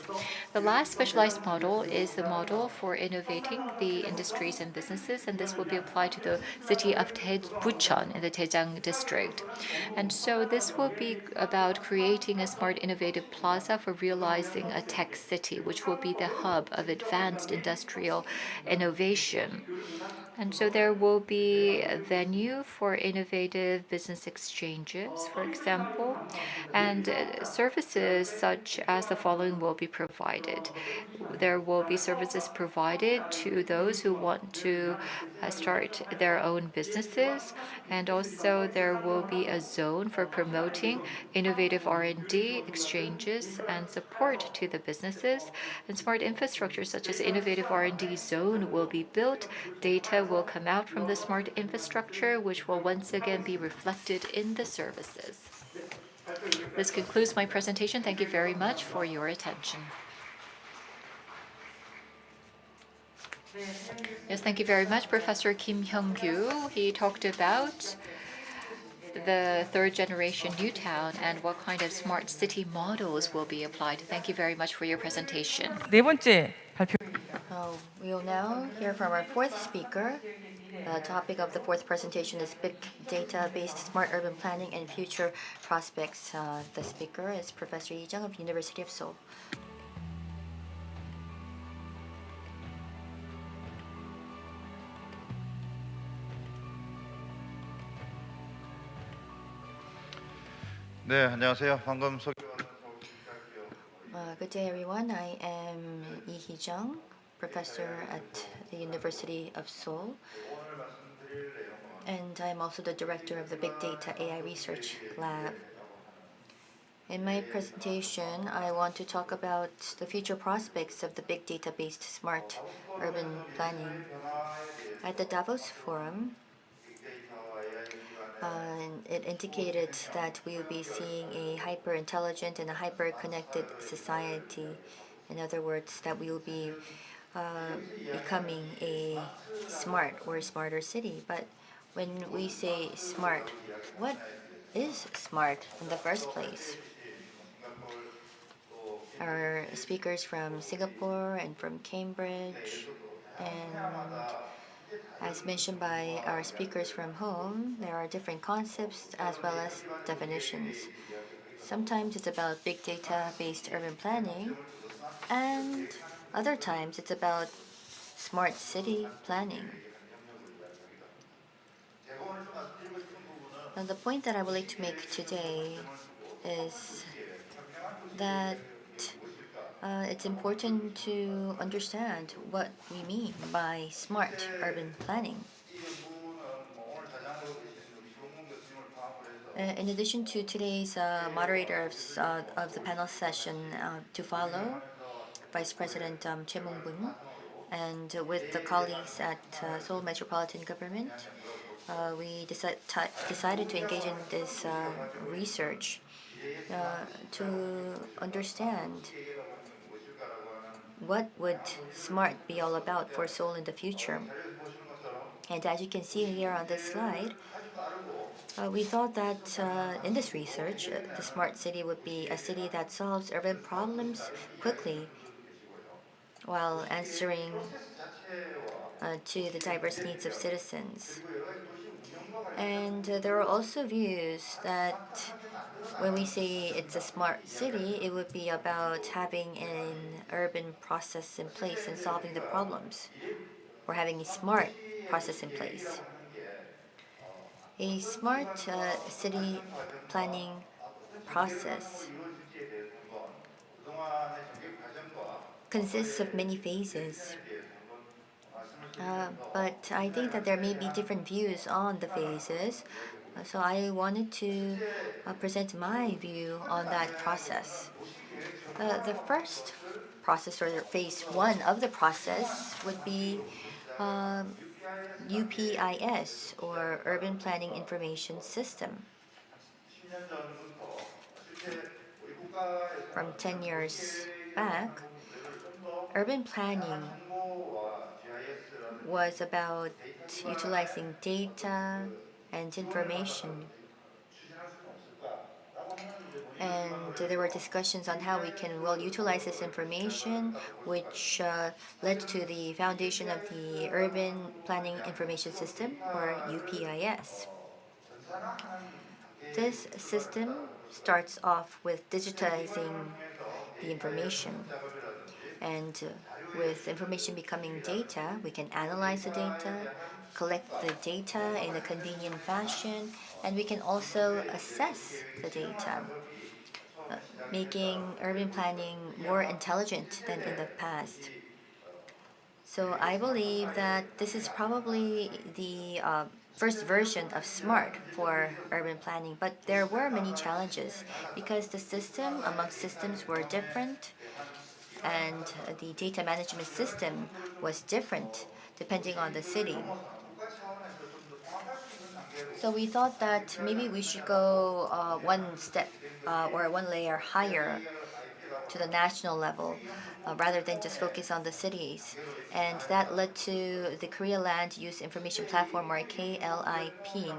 The last specialized model is the model for innovating the industries and businesses, and this will be applied to the city of Bucheon in the Daejeon district. And so this will be about creating a smart innovative plaza for realizing a tech city, which will be the hub of advanced industrial innovation. And so there will be a venue for innovative business exchanges, for example, and services such as the following will be provided. There will be services provided to those who want to start their own businesses, and also there will be a zone for promoting innovative R&D exchanges and support to the businesses. And smart infrastructure such as innovative R&D zone will be built. Data will come out from the smart infrastructure, which will once again be reflected in the services. This concludes my presentation. Thank you very much for your attention. Yes, thank you very much, Professor Kim Hyung-gyu. He talked about the third generation Newtown and what kind of smart city models will be applied. Thank you very much for your presentation. 네 번째 발표. We will now hear from our fourth speaker. The topic of the fourth presentation is Big Data-based Smart Urban Planning and Future Prospects. The speaker is Professor Lee Jung of University of Seoul. 네, 안녕하세요. 방금 Good day, everyone. I am Lee Hee-jung, professor at the University of Seoul, and I am also the director of the Big Data AI Research Lab. In my presentation, I want to talk about the future prospects of the big data-based smart urban planning. At the Davos Forum, it indicated that we will be seeing a hyper-intelligent and a hyper-connected society. In other words, that we will be becoming a smart or smarter city. But when we say smart, what is smart in the first place? Our speakers from Singapore and from Cambridge, and as mentioned by our speakers from home, there are different concepts as well as definitions. Sometimes it's about big data-based urban planning, and other times it's about smart city planning. And the point that I would like to make today is that it's important to understand what we mean by smart urban planning. In addition to today's moderator of the panel session to follow, Vice President Choi Mong-bun, and with the colleagues at Seoul Metropolitan Government, we decided to engage in this research to understand what would smart be all about for Seoul in the future. And as you can see here on this slide, we thought that in this research, the smart city would be a city that solves urban problems quickly while answering to the diverse needs of citizens. And there are also views that when we say it's a smart city, it would be about having an urban process in place and solving the problems, or having a smart process in place. A smart city planning process consists of many phases. But I think that there may be different views on the phases. So I wanted to present my view on that process. The first process, or phase one of the process, would be UPIS, or Urban Planning Information System. From 10 years back, urban planning was about utilizing data and information. And there were discussions on how we can well utilize this information, which led to the foundation of the Urban Planning Information System, or UPIS. This system starts off with digitizing the information. And with information becoming data, we can analyze the data collect the data in a convenient fashion, and we can also assess the data, making urban planning more intelligent than in the past. So I believe that this is probably the first version of SMART for urban planning, but there were many challenges because the system among systems were different, and the data management system was different depending on the city. So we thought that maybe we should go one step or one layer higher to the national level rather than just focus on the cities. And that led to the Korea Land Use Information Platform, or KLIP.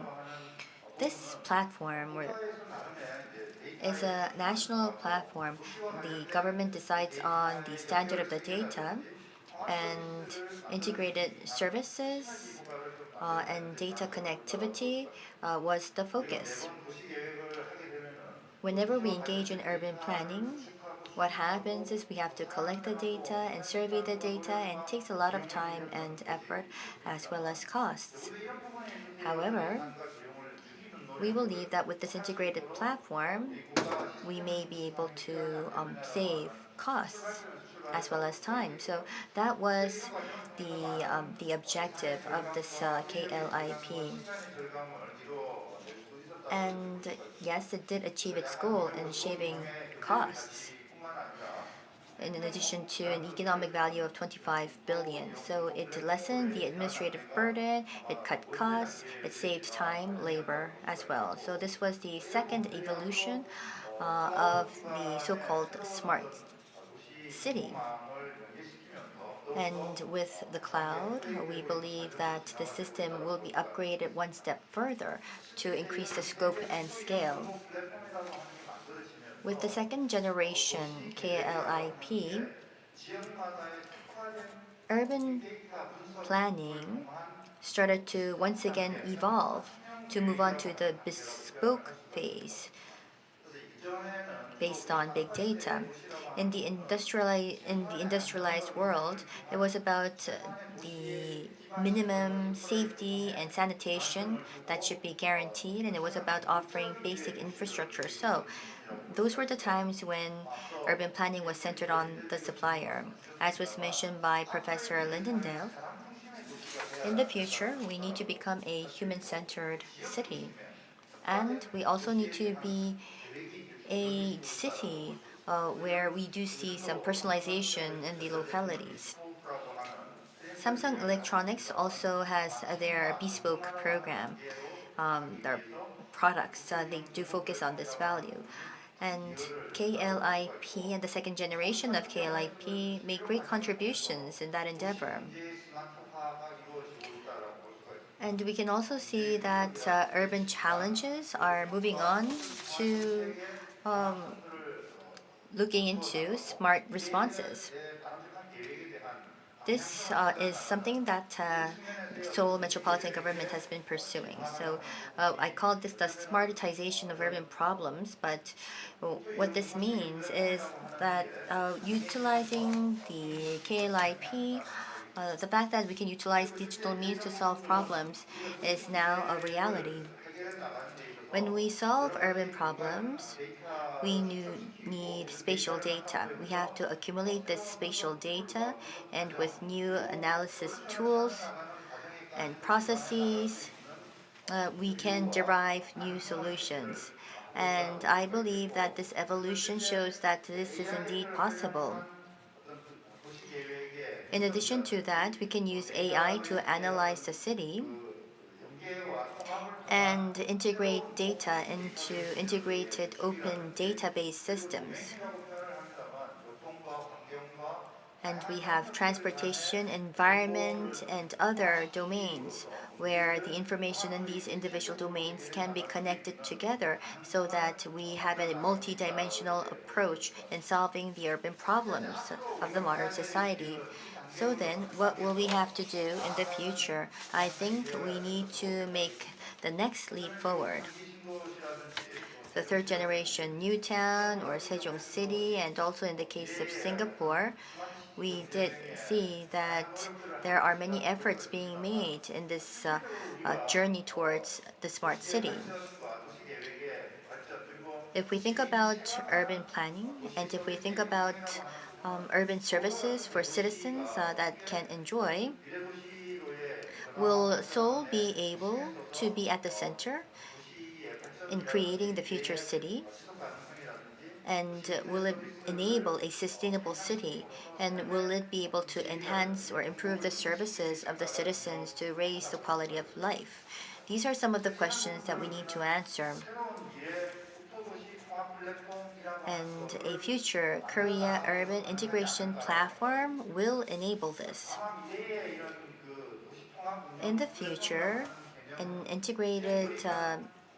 This platform is a national platform. The government decides on the standard of the data, and integrated services and data connectivity was the focus. Whenever we engage in urban planning, what happens is we have to collect the data and survey the data, and it takes a lot of time and effort as well as costs. However, we believe that with this integrated platform, we may be able to save costs as well as time. So that was the objective of this KLIP. And yes, it did achieve its goal in shaving costs, in addition to an economic value of 25 billion. So it lessened the administrative burden, it cut costs, it saved time, labor as well. So this was the second evolution of the so-called smart city. And with the cloud, we believe that the system will be upgraded one step further to increase the scope and scale. With the second generation KLIP, urban planning started to once again evolve to move on to the bespoke phase based on big data. In the industrialized world, it was about the minimum safety and sanitation that should be guaranteed, and it was about offering basic infrastructure. So those were the times when urban planning was centered on the supplier. As was mentioned by Professor Lindendale, in the future, we need to become a human-centered city. And we also need to be a city where we do see some personalization in the localities. Samsung Electronics also has their bespoke program, their products. They do focus on this value. And KLIP and the second generation of KLIP make great contributions in that endeavor. And we can also see that urban challenges are moving on to looking into smart responses. This is something that Seoul Metropolitan Government has been pursuing. So I call this the smartization of urban problems, but what this means is that utilizing the KLIP, the fact that we can utilize digital means to solve problems is now a reality. When we solve urban problems, we need spatial data. We have to accumulate this spatial data, and with new analysis tools and processes, we can derive new solutions. And I believe that this evolution shows that this is indeed possible. In addition to that, we can use AI to analyze the city and integrate data into integrated open database systems. And we have transportation, environment, and other domains where the information in these individual domains can be connected together so that we have a multidimensional approach in solving the urban problems of the modern society. So then, what will we have to do in the future? I think we need to make the next leap forward. The third generation Newtown or Sejong City, and also in the case of Singapore, we did see that there are many efforts being made in this journey towards the smart city. If we think about urban planning and if we think about urban services for citizens that can enjoy, will Seoul be able to be at the center in creating the future city? And will it enable a sustainable city? And will it be able to enhance or improve the services of the citizens to raise the quality of life? These are some of the questions that we need to answer. And a future Korea urban integration platform will enable this. In the future, an integrated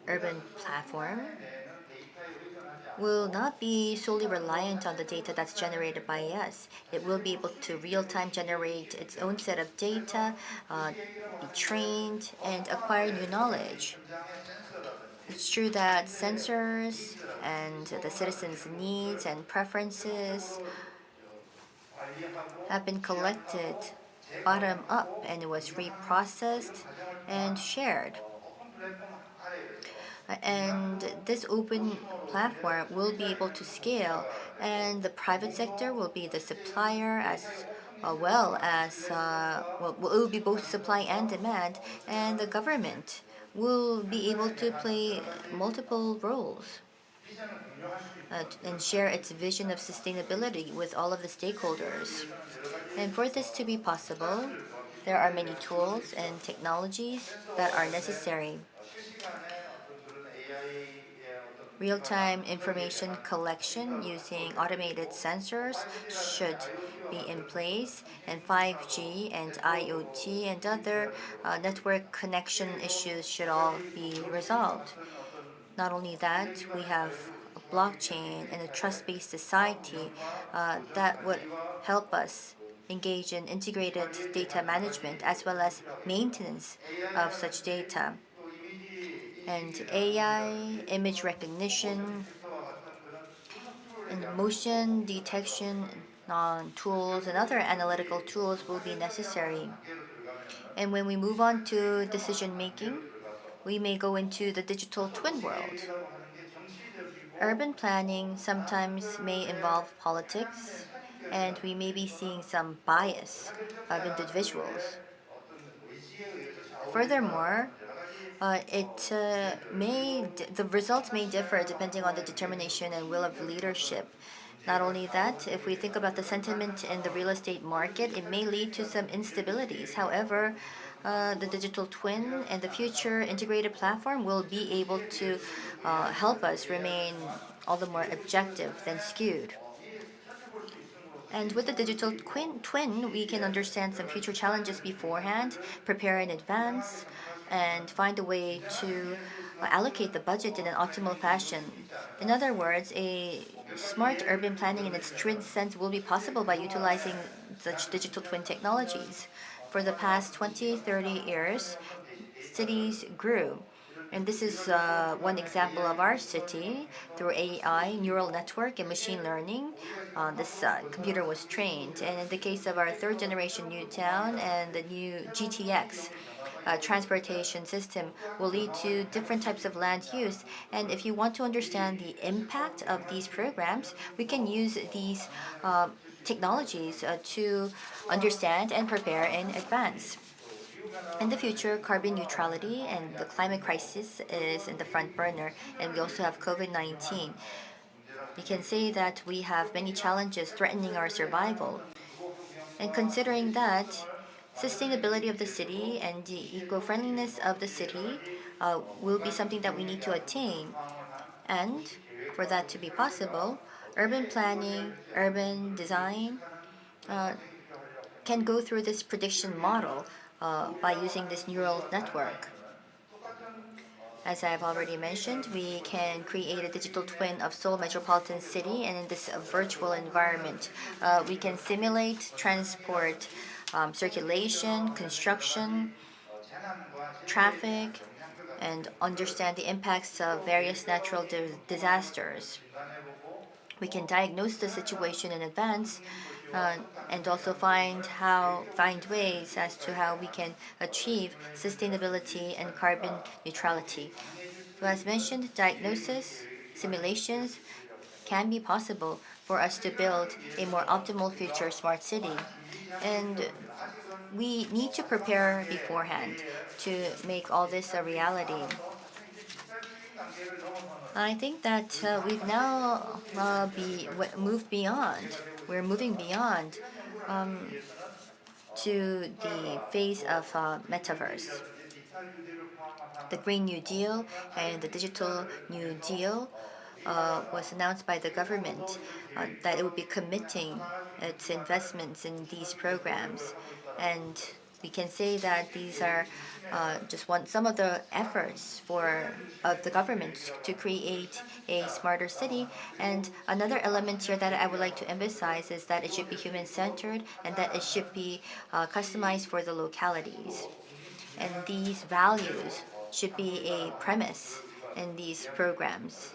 urban platform will not be solely reliant on the data that's generated by us. It will be able to real-time generate its own set of data, be trained, and acquire new knowledge. It's true that sensors and the citizens' needs and preferences have been collected bottom up and it was reprocessed and shared. And this open platform will be able to scale, and the private sector will be the supplier as well as it will be both supply and demand, and the government will be able to play multiple roles and share its vision of sustainability with all of the stakeholders. And for this to be possible, there are many tools and technologies that are necessary. Real-time information collection using automated sensors should be in place, and 5G and IoT and other network connection issues should all be resolved. Not only that, we have a blockchain and a trust-based society that would help us engage in integrated data management as well as maintenance of such data. And AI, image recognition, and motion detection tools and other analytical tools will be necessary. And when we move on to decision making, we may go into the digital twin world. Urban planning sometimes may involve politics, and we may be seeing some bias of individuals. Furthermore, the results may differ depending on the determination and will of leadership. Not only that, if we think about the sentiment in the real estate market, it may lead to some instabilities. However, the digital twin and the future integrated platform will be able to help us remain all the more objective than skewed. And with the digital twin, we can understand some future challenges beforehand, prepare in advance, and find a way to allocate the budget in an optimal fashion. In other words, a smart urban planning in its true sense will be possible by utilizing such digital twin technologies. For the past 20, 30 years, cities grew. And this is one example of our city. Through AI, neural network, and machine learning, this computer was trained. And in the case of our third generation new town and the new GTX, transportation system will lead to different types of land use. And if you want to understand the impact of these programs, we can use these technologies to understand and prepare in advance. In the future, carbon neutrality and the climate crisis is in the front burner, and we also have COVID-19. We can say that we have many challenges threatening our survival. And considering that, sustainability of the city and the eco-friendliness of the city will be something that we need to attain. And for that to be possible, urban planning, urban design can go through this prediction model by using this neural network. As I've already mentioned, we can create a digital twin of Seoul metropolitan city, and in this virtual environment, we can simulate transport, circulation, construction, traffic, and understand the impacts of various natural disasters. We can diagnose the situation in advance and also find ways as to how we can achieve sustainability and carbon neutrality. So as mentioned, diagnosis, simulations can be possible for us to build a more optimal future smart city. And we need to prepare beforehand to make all this a reality. I think that we've now moved beyond. We're moving beyond to the phase of metaverse. The Green New Deal and the Digital New Deal was announced by the government that it would be committing its investments in these programs. And we can say that these are some of the efforts of the government to create a smarter city. And another element here that I would like to emphasize is that it should be human-centered and that it should be customized for the localities. And these values should be a premise in these programs.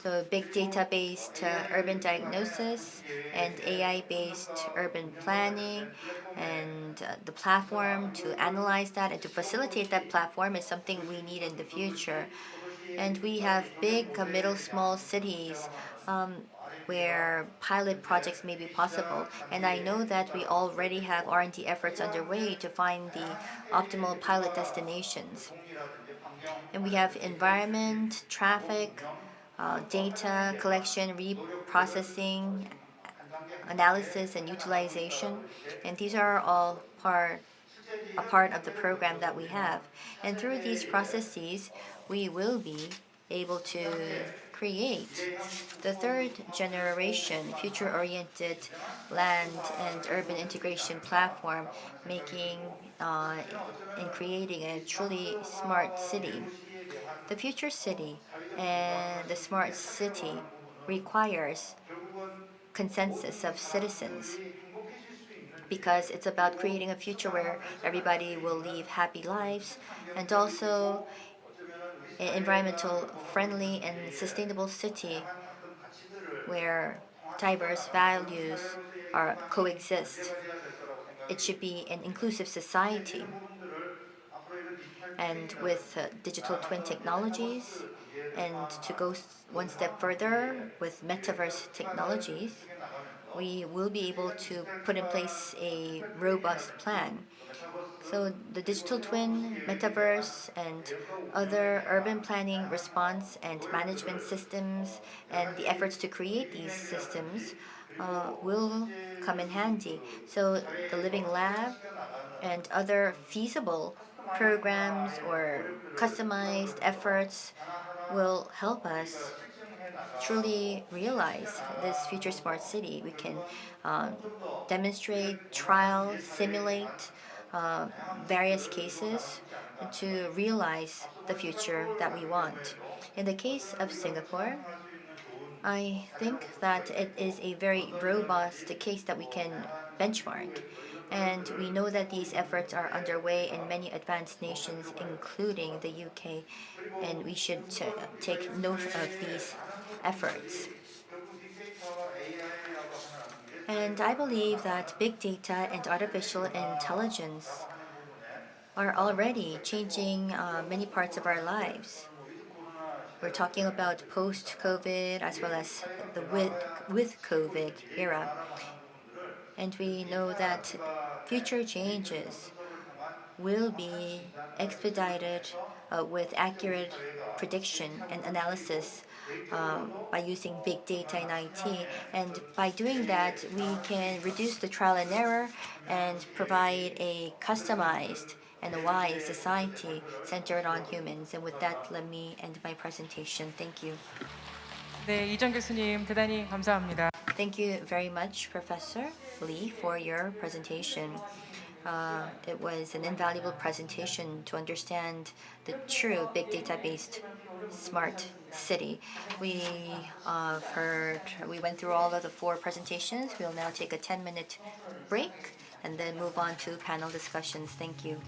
So big data-based urban diagnosis and AI-based urban planning and the platform to analyze that and to facilitate that platform is something we need in the future. And we have big, middle, small cities where pilot projects may be possible. And I know that we already have R&D efforts underway to find the optimal pilot destinations. And we have environment, traffic, data collection, reprocessing, analysis, and utilization. And these are all a part of the program that we have. And through these processes, we will be able to create the third generation future-oriented land and urban integration platform, making and creating a truly smart city. The future city and the smart city requires consensus of citizens because it's about creating a future where everybody will live happy lives and also an environmental friendly and sustainable city where diverse values coexist. It should be an inclusive society. And with digital twin technologies, and to go one step further with metaverse technologies, we will be able to put in place a robust plan. So the digital twin, metaverse, and other urban planning response and management systems and the efforts to create these systems will come in handy. So the Living Lab and other feasible programs or customized efforts will help us truly realize this future smart city. We can demonstrate, trial, simulate various cases to realize the future that we want. In the case of Singapore, I think that it is a very robust case that we can benchmark. And we know that these efforts are underway in many advanced nations, including the UK, and we should take note of these efforts. And I believe that big data and artificial intelligence are already changing many parts of our lives. We're talking about post-COVID as well as the with COVID era. And we know that future changes will be expedited with accurate prediction and analysis by using big data in IT. And by doing that, we can reduce the trial and error and provide a customized and a wise society centered on humans. And with that, let me end my presentation. Thank you. 네, 이정 교수님 대단히 감사합니다. Thank you very much, Professor Lee, for your presentation. It was an invaluable presentation to understand the true big data-based smart city. We went through all of the 4 presentations. We'll now take a 10-minute break and then move on to panel discussions. Thank you.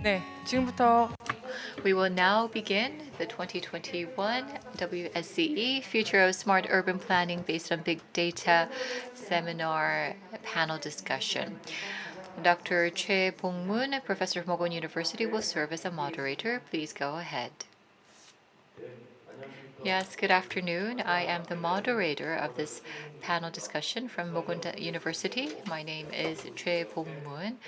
네, 지금부터 We will now begin the 2021 WSCE Future of Smart Urban Planning based on Big Data seminar panel discussion. Dr. Choi Bong-moon, professor of Mogon University, will serve as a moderator. Please go ahead. Yes, good afternoon. I am the moderator of this panel discussion from Mogon University. My name is Choi Bong-moon,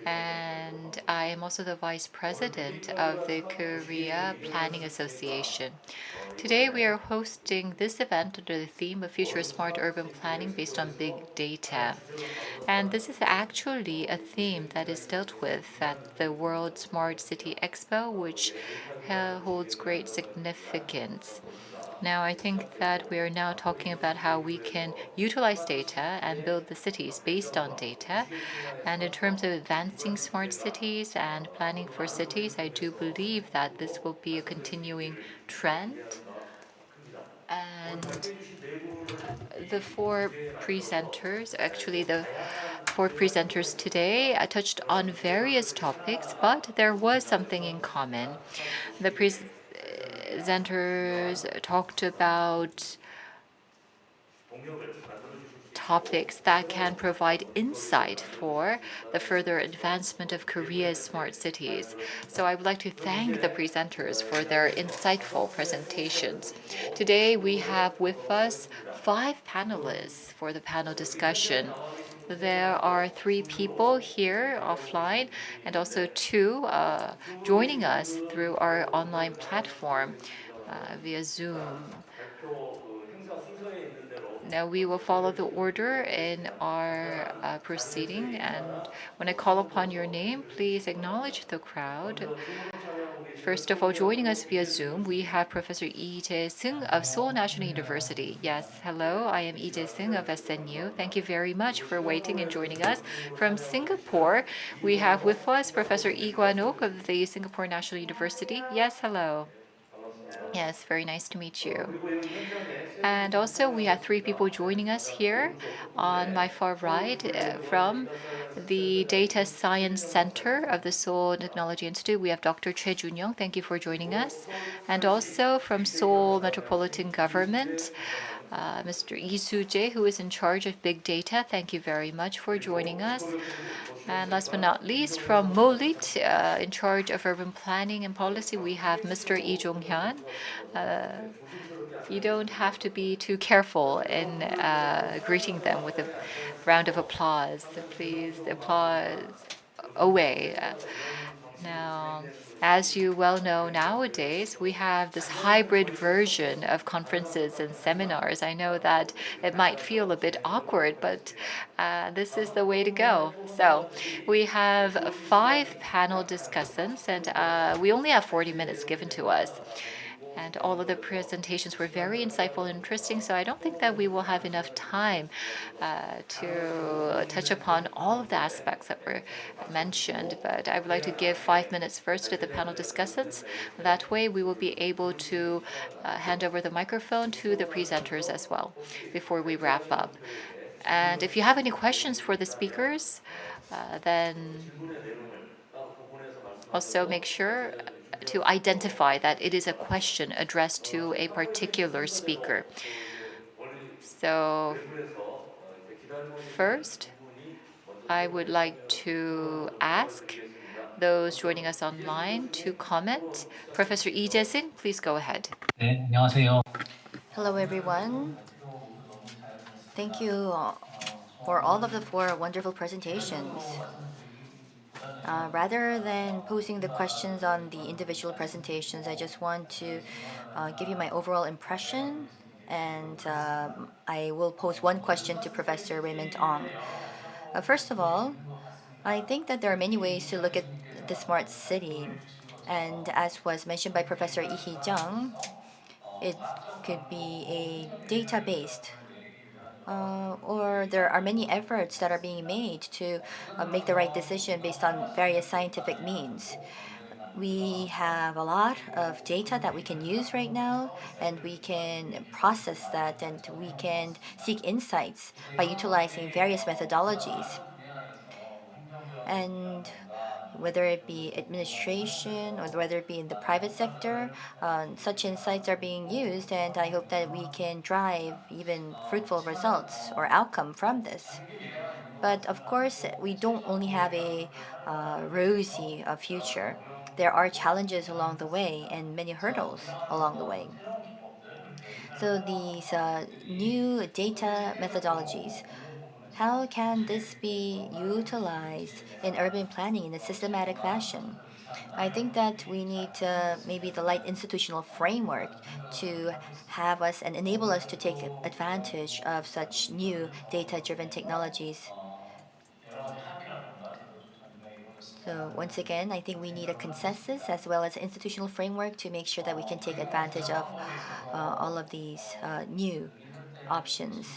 and I am also the vice president of the Korea Planning Association. Today, we are hosting this event under the theme of Future Smart Urban Planning based on Big Data. And this is actually a theme that is dealt with at the World Smart City Expo, which holds great significance. Now, I think that we are now talking about how we can utilize data and build the cities based on data. And in terms of advancing smart cities and planning for cities, I do believe that this will be a continuing trend. And the four presenters today touched on various topics, but there was something in common. The presenters talked about topics that can provide insight for the further advancement of Korea's smart cities. So I would like to thank the presenters for their insightful presentations. Today we have with us 5 panelists for the panel discussion. There are 3 people here offline and also 2 joining us through our online platform via Zoom. Now we will follow the order in our proceeding, and when I call upon your name, please acknowledge the crowd. First of all, joining us via Zoom, we have Professor Lee Jae-seung of Seoul National University. Yes, hello, I am Lee Jae-seung of SNU. Thank you very much for waiting and joining us. From Singapore, we have with us Professor Lee Kwan-ok of the Singapore National University. Yes, hello. Yes, very nice to meet you. And also, we have 3 people joining us here on my far right from the Data Science Center of the Seoul Technology Institute. We have Dr. Choi Jun-young. Thank you for joining us. And also from Seoul Metropolitan Government, Mr. Lee Soo-jae, who is in charge of big data. Thank you very much for joining us. And last but not least, from MOLIT, in charge of urban planning and policy, we have Mr. Lee Jong-hyun. You don't have to be too careful in greeting them with a round of applause. Please applause away. Now, as you well know, nowadays we have this hybrid version of conferences and seminars. I know that it might feel a bit awkward, but this is the way to go. So we have 5 panel discussants, and we only have 40 minutes given to us. And all of the presentations were very insightful and interesting, so I don't think that we will have enough time to touch upon all of the aspects that were mentioned. But I would like to give 5 minutes first to the panel discussants. That way, we will be able to hand over the microphone to the presenters as well before we wrap up. And if you have any questions for the speakers, then also make sure to identify that it is a question addressed to a particular speaker. So first, I would like to ask those joining us online to comment. Professor Lee Jae-seung, please go ahead. 네, 안녕하세요. Hello, everyone. Thank you for all of the 4 wonderful presentations. Rather than posing the questions on the individual presentations, I just want to give you my overall impression, and I will pose one question to Professor Raymond Ong. First of all, I think that there are many ways to look at the smart city, and as was mentioned by Professor Lee Hee-jung, it could be a data-based or there are many efforts that are being made to make the right decision based on various scientific means. We have a lot of data that we can use right now, and we can process that, and we can seek insights by utilizing various methodologies. And whether it be administration or whether it be in the private sector, such insights are being used, and I hope that we can drive even fruitful results or outcome from this. But of course, we don't only have a rosy future. There are challenges along the way and many hurdles along the way. So these new data methodologies, how can this be utilized in urban planning in a systematic fashion? I think that we need maybe the light institutional framework to have us and enable us to take advantage of such new data-driven technologies. So once again, I think we need a consensus as well as an institutional framework to make sure that we can take advantage of all of these new options.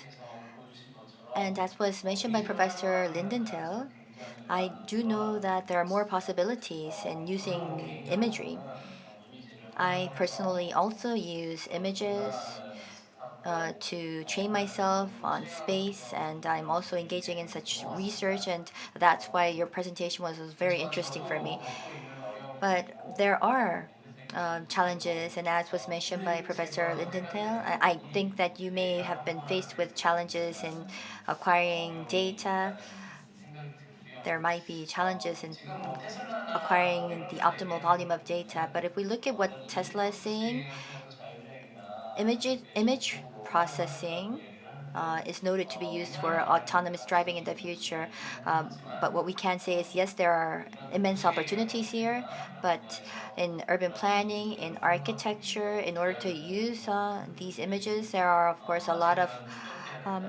And as was mentioned by Professor Lindenthal, I do know that there are more possibilities in using imagery. I personally also use images to train myself on space, and I'm also engaging in such research, and that's why your presentation was very interesting for me. But there are challenges, and as was mentioned by Professor Lindenthal, I think that you may have been faced with challenges in acquiring data. There might be challenges in acquiring the optimal volume of data. But if we look at what Tesla is saying, image processing is noted to be used for autonomous driving in the future. But what we can say is, yes, there are immense opportunities here, but in urban planning, in architecture, in order to use these images, there are, of course, a lot of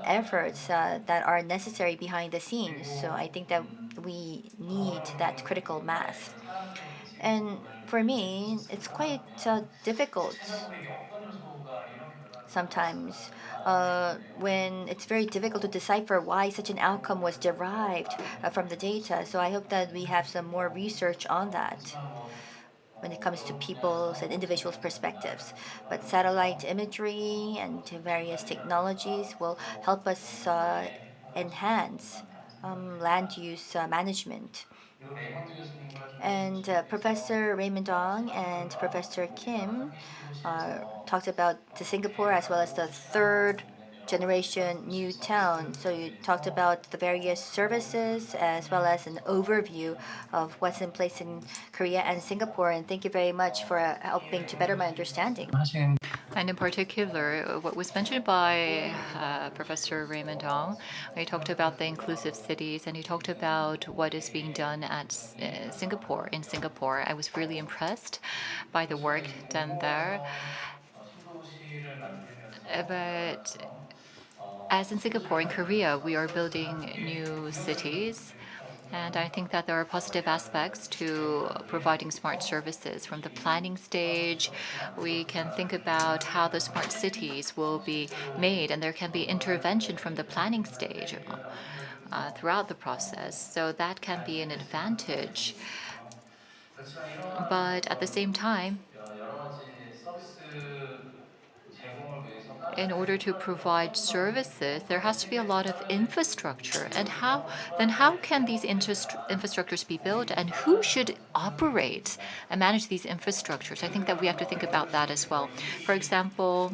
efforts that are necessary behind the scenes. So I think that we need that critical mass. And for me, it's quite difficult sometimes when it's very difficult to decipher why such an outcome was derived from the data. So I hope that we have some more research on that when it comes to people's and individuals' perspectives. But satellite imagery and various technologies will help us enhance land use management. And Professor Raymond Ong and Professor Kim talked about the Singapore as well as the third generation new town. So you talked about the various services as well as an overview of what's in place in Korea and Singapore. And thank you very much for helping to better my understanding. And in particular, what was mentioned by Professor Raymond Ong, he talked about the inclusive cities, and he talked about what is being done at Singapore. In Singapore, I was really impressed by the work done there. But as in Singapore, in Korea, we are building new cities. And I think that there are positive aspects to providing smart services. From the planning stage, we can think about how the smart cities will be made, and there can be intervention from the planning stage throughout the process. So that can be an advantage. But at the same time, in order to provide services, there has to be a lot of infrastructure. And how can these infrastructures be built, and who should operate and manage these infrastructures? I think that we have to think about that as well. For example,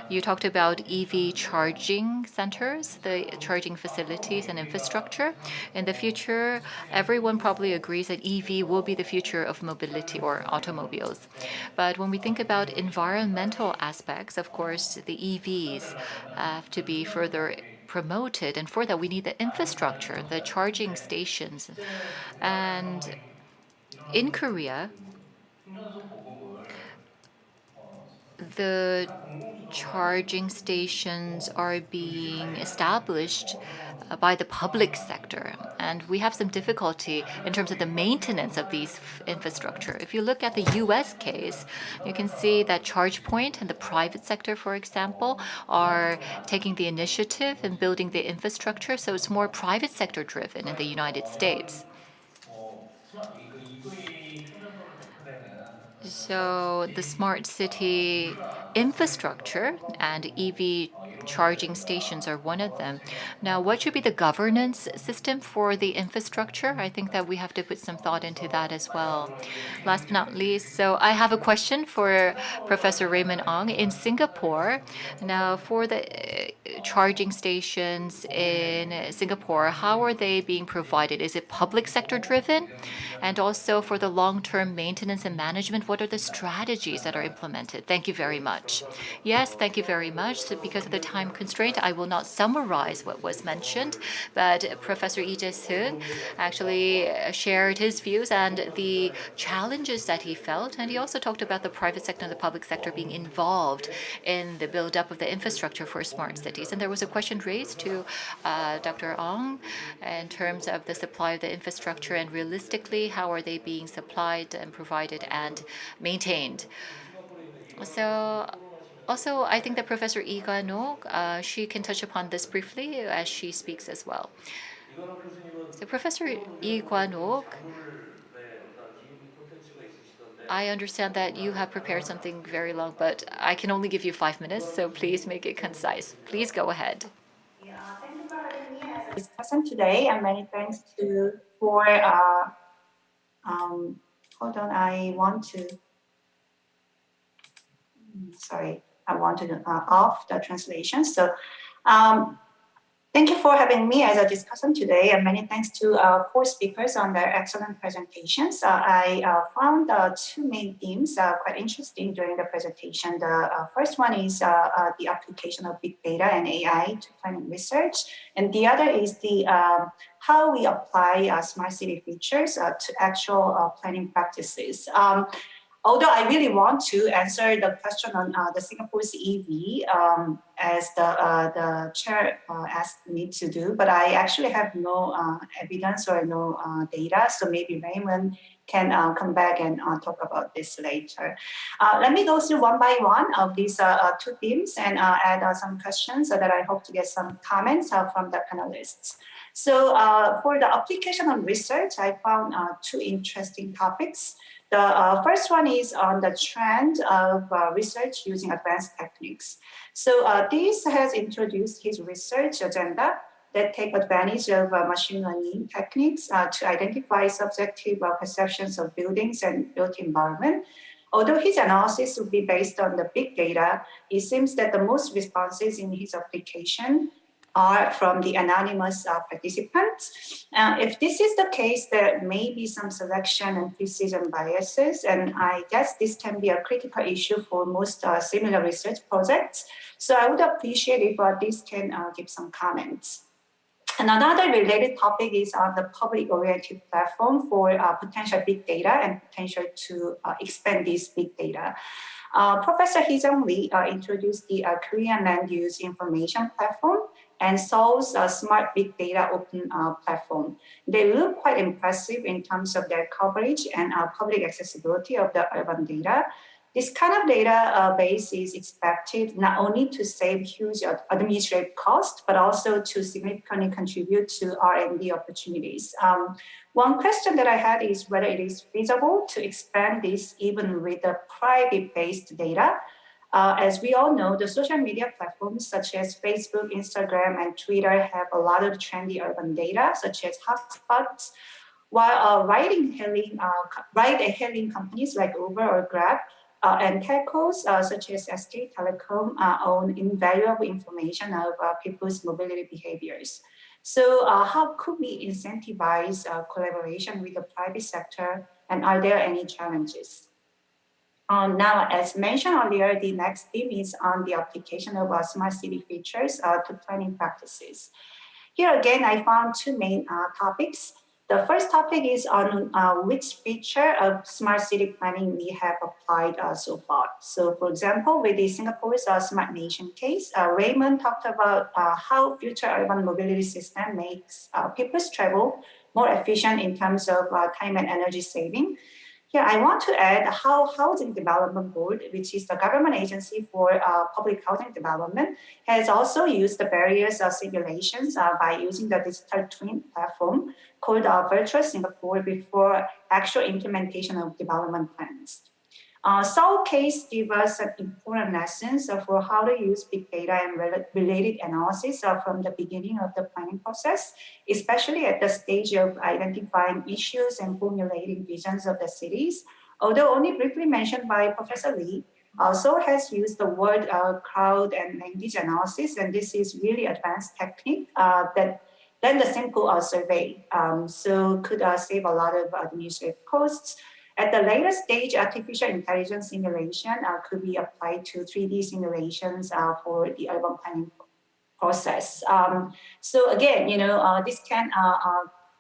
you talked about EV charging centers, the charging facilities and infrastructure. In the future, everyone probably agrees that EV will be the future of mobility or automobiles. But when we think about environmental aspects, of course, the EVs have to be further promoted. And for that, we need the infrastructure, the charging stations. And in Korea, the charging stations are being established by the public sector, and we have some difficulty in terms of the maintenance of these infrastructure. If you look at the US case, you can see that ChargePoint and the private sector, for example, are taking the initiative in building the infrastructure, so it's more private sector driven in the United States. So the smart city infrastructure and EV charging stations are one of them. Now, what should be the governance system for the infrastructure? I think that we have to put some thought into that as well. Last but not least, so I have a question for Professor Raymond Ong. In Singapore, now for the charging stations in Singapore, how are they being provided? Is it public sector driven? And also for the long-term maintenance and management, what are the strategies that are implemented? Thank you very much. Yes, thank you very much. So because of the time constraint, I will not summarize what was mentioned, but Professor Lee Jae-seung actually shared his views and the challenges that he felt, and he also talked about the private sector and the public sector being involved in the build-up of the infrastructure for smart cities. And there was a question raised to Dr. Ong in terms of the supply of the infrastructure, and realistically, how are they being supplied and provided and maintained? So also, I think that Professor Lee Kwan-ok, she can touch upon this briefly as she speaks as well. So Professor Lee Kwan-ok, I understand that you have prepared something very long, but I can only give you 5 minutes, so please make it concise. Please go ahead. Yeah, thank you for having me as a discussion today, and many thanks for hold on, I want to off the translation. So thank you for having me as a discussion today, and many thanks to four speakers on their excellent presentations. I found two main themes quite interesting during the presentation. The first one is the application of big data and AI to planning research, and the other is the how we apply smart city features to actual planning practices. Although I really want to answer the question on the Singapore's EV, as the chair asked me to do, but I actually have no evidence or no data, so maybe Raymond can come back and talk about this later. Let me go through one by one of these two themes and add some questions so that I hope to get some comments from the panelists. So for the application on research, I found two interesting topics. The first one is on the trend of research using advanced techniques. So this has introduced his research agenda that take advantage of machine learning techniques to identify subjective perceptions of buildings and built environment. Although his analysis would be based on the big data, it seems that the most responses in his application are from the anonymous participants. If this is the case, there may be some selection and precision biases, and I guess this can be a critical issue for most similar research projects. So I would appreciate if this can give some comments. And another related topic is on the public-oriented platform for potential big data and potential to expand this big data. Professor Hee-jung Lee introduced the Korean Land Use Information Platform and Seoul's Smart Big Data Open Platform. They look quite impressive in terms of their coverage and public accessibility of the urban data. This kind of data base is expected not only to save huge administrative costs, but also to significantly contribute to R&D opportunities. One question that I had is whether it is feasible to expand this even with the private-based data. As we all know, the social media platforms such as Facebook, Instagram, and Twitter have a lot of trendy urban data, such as hotspots, while ride-hailing companies like Uber or Grab and telcos such as SK Telecom own invaluable information of people's mobility behaviors. So how could we incentivize collaboration with the private sector, and are there any challenges? Now, as mentioned earlier, the next theme is on the application of smart city features to planning practices. Here again, I found two main topics. The first topic is on which feature of smart city planning we have applied so far. So for example, with the Singapore's Smart Nation case, Raymond talked about how future urban mobility system makes people's travel more efficient in terms of time and energy saving. Here, I want to add how Housing Development Board, which is the government agency for public housing development, has also used the various simulations by using the digital twin platform called Virtual Singapore before actual implementation of development plans. Seoul case gives us some important lessons for how to use big data and related analysis from the beginning of the planning process, especially at the stage of identifying issues and formulating visions of the cities. Although only briefly mentioned by Professor Lee, Seoul has used the word crowd and language analysis, and this is really advanced technique than the simple survey. So could save a lot of administrative costs. At the later stage, artificial intelligence simulation could be applied to 3D simulations for the urban planning process. So again, this can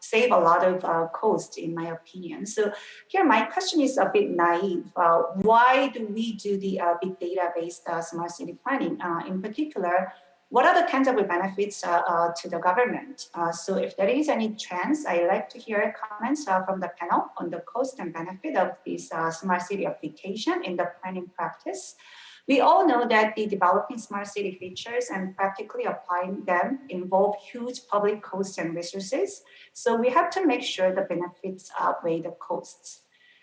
save a lot of cost, in my opinion. So here, my question is a bit naive. Why do we do the big data-based smart city planning? In particular, what are the tangible benefits to the government? So if there is any chance, I'd like to hear comments from the panel on the cost and benefit of this smart city application in the planning practice. We all know that the developing smart city features and practically applying them involve huge public costs and resources. So we have to make sure the benefits outweigh the costs.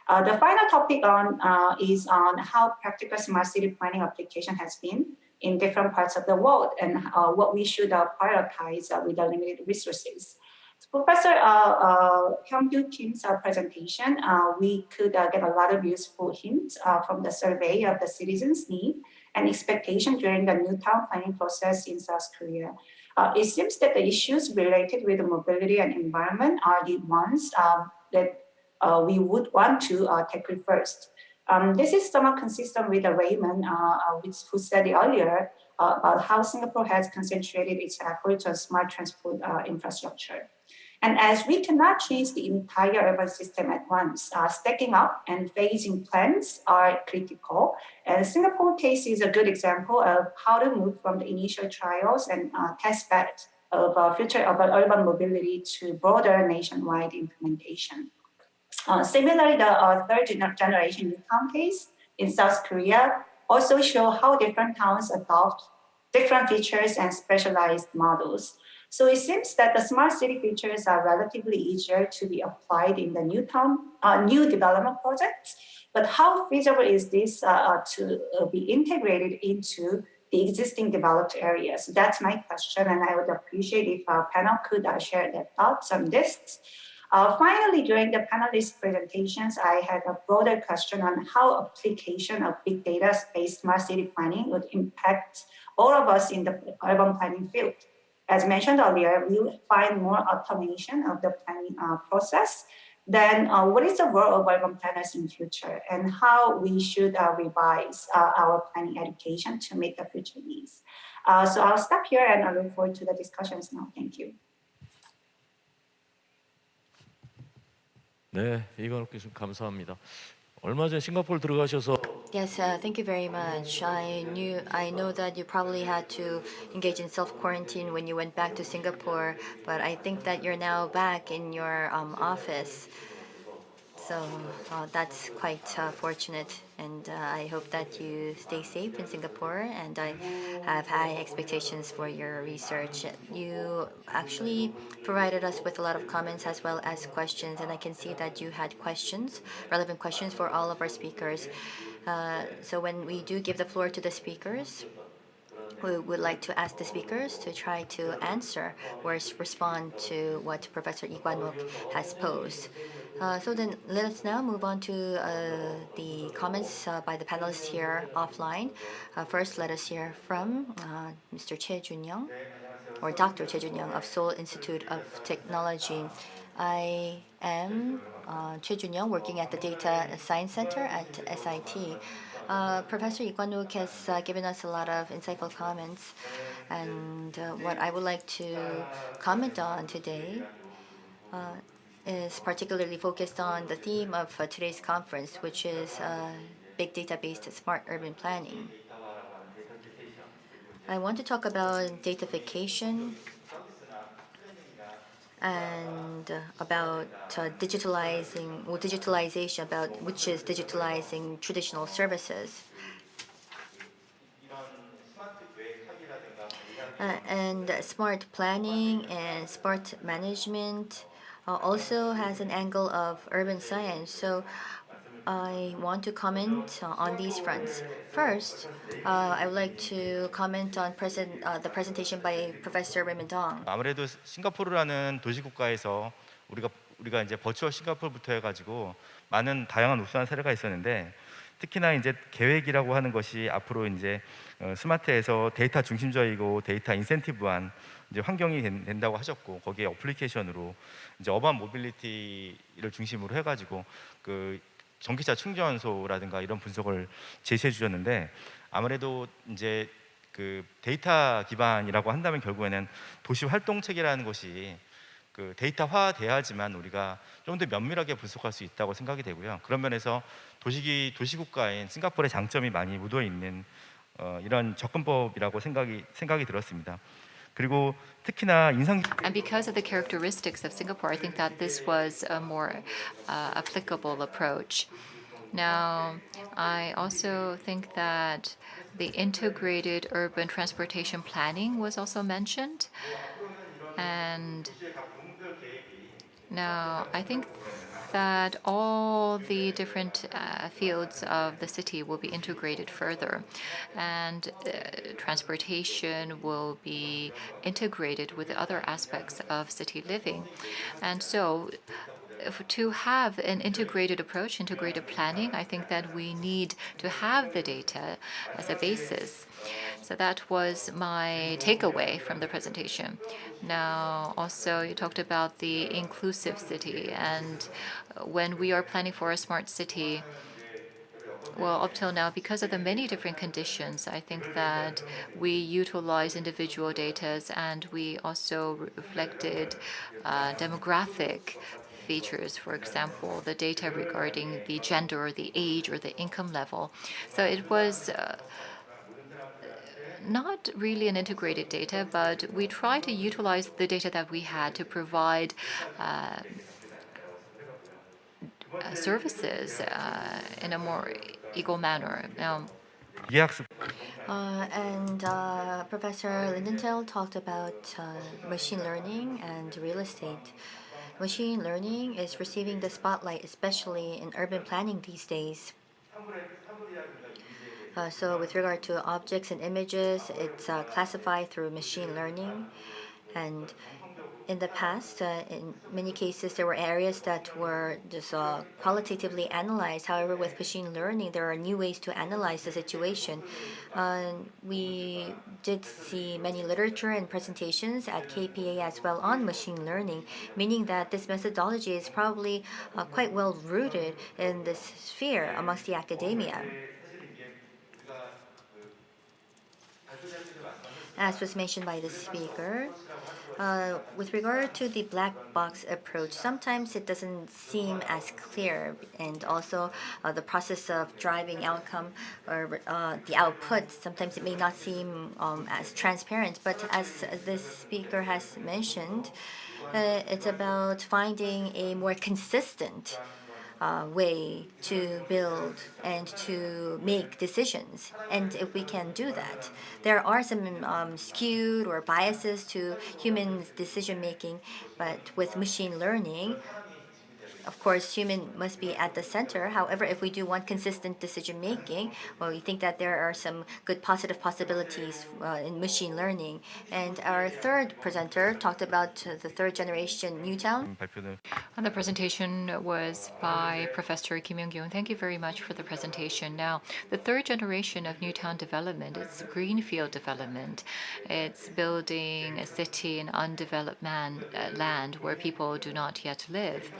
The final topic is on how practical smart city planning application has been in different parts of the world and what we should prioritize with the limited resources. So Professor Hyung-Kyu Kim's presentation, we could get a lot of useful hints from the survey of the citizens' need and expectation during the new town planning process in South Korea. It seems that the issues related with mobility and environment are the ones that we would want to tackle first. This is somewhat consistent with Raymond, who said earlier about how Singapore has concentrated its efforts on smart transport infrastructure. And as we cannot change the entire urban system at once, stacking up and phasing plans are critical. And Singapore case is a good example of how to move from the initial trials and test bed of future urban mobility to broader nationwide implementation. Similarly, the third generation Newtown case in South Korea also show how different towns adopt different features and specialized models. So it seems that the smart city features are relatively easier to be applied in the new development projects. But how feasible is this to be integrated into the existing developed areas? That's my question, and I would appreciate if our panel could share their thoughts on this. Finally, during the panelist presentations, I had a broader question on how application of big data-based smart city planning would impact all of us in the urban planning field. As mentioned earlier, we will find more automation of the planning process. Then what is the role of urban planners in future and how we should revise our planning education to meet the future needs? So I'll stop here and I look forward to the discussions now. Thank you. 네, 이관욱 교수님 감사합니다. 얼마 전 싱가포르 들어가셔서 Yes, thank you very much. I know that you probably had to engage in self-quarantine when you went back to Singapore, but I think that you're now back in your office. So that's quite fortunate, and I hope that you stay safe in Singapore, and I have high expectations for your research. You actually provided us with a lot of comments as well as questions, and I can see that you had questions, relevant questions for all of our speakers. So when we do give the floor to the speakers, we would like to ask the speakers to try to answer or respond to what Professor Lee Kwan-wook has posed. So then let us now move on to the comments by the panelists here offline. First, let us hear from Mr. Choi Jun-young, or Dr. Choi Jun-young of Seoul Institute of Technology. I am Choi Jun-young, working at the Data Science Center at SIT. Professor Lee Kwan-wook has given us a lot of insightful comments, and what I would like to comment on today is particularly focused on the theme of today's conference, which is big data-based smart urban planning. I want to talk about datafication and about digitalization, about which is digitalizing traditional services. And smart planning and smart management also has an angle of urban science. So I want to comment on these fronts. First, I would like to comment on the presentation by Professor Raymond Dong. 아무래도 싱가포르라는 도시 국가에서 우리가 이제 버추얼 싱가포르부터 해가지고 많은 다양한 우수한 사례가 있었는데 특히나 이제 계획이라고 하는 것이 앞으로 이제 스마트에서 데이터 중심적이고 데이터 인센티브한 이제 환경이 된다고 하셨고 거기에 어플리케이션으로 이제 어반 모빌리티를 중심으로 해가지고 그 전기차 충전소라든가 이런 분석을 제시해 주셨는데 아무래도 이제 그 데이터 기반이라고 한다면 결국에는 도시 활동 체계라는 것이 그 데이터화돼야지만 우리가 좀 더 면밀하게 분석할 수 있다고 생각이 되고요. 그런 면에서 도시국가인 싱가포르의 장점이 많이 묻어 있는 이런 접근법이라고 생각이 들었습니다. 그리고 특히나 And because of the characteristics of Singapore, I think that this was a more applicable approach. Now, I also think that the integrated urban transportation planning was also mentioned. And now, I think that all the different fields of the city will be integrated further, and transportation will be integrated with other aspects of city living. And so, to have an integrated approach, integrated planning, I think that we need to have the data as a basis. So that was my takeaway from the presentation. Now, also, you talked about the inclusive city, and when we are planning for a smart city, well, up till now, because of the many different conditions, I think that we utilize individual data, and we also reflected demographic features, for example, the data regarding the gender or the age or the income level. So it was not really an integrated data, but we try to utilize the data that we had to provide services in a more equal manner. Now, Professor Lindenthal talked about machine learning and real estate. Machine learning is receiving the spotlight, especially in urban planning these days. So with regard to objects and images, it's classified through machine learning. And in the past, in many cases, there were areas that were just qualitatively analyzed. However, with machine learning, there are new ways to analyze the situation. We did see many literature and presentations at KPA as well on machine learning, meaning that this methodology is probably quite well rooted in this sphere amongst the academia. As was mentioned by the speaker, with regard to the black box approach, sometimes it doesn't seem as clear, and also the process of driving outcome or the output, sometimes it may not seem as transparent. But as this speaker has mentioned, it's about finding a more consistent way to build and to make decisions. And if we can do that, there are some skewed or biases to human decision making, but with machine learning, of course, human must be at the center. However, if we do want consistent decision making, well, we think that there are some good positive possibilities in machine learning. And our third presenter talked about the third generation Newtown. And the presentation was by Professor Kim Young-kyun. Thank you very much for the presentation. Now, the third generation of Newtown development is greenfield development. It's building a city in undeveloped land where people do not yet live.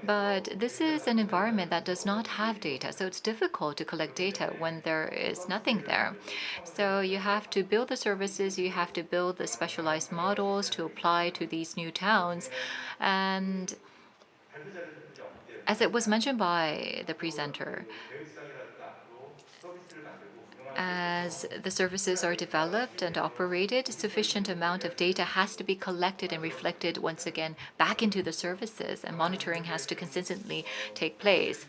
But this is an environment that does not have data, so it's difficult to collect data when there is nothing there. So you have to build the services, you have to build the specialized models to apply to these new towns. And as it was mentioned by the presenter, as the services are developed and operated, sufficient amount of data has to be collected and reflected once again back into the services, and monitoring has to consistently take place.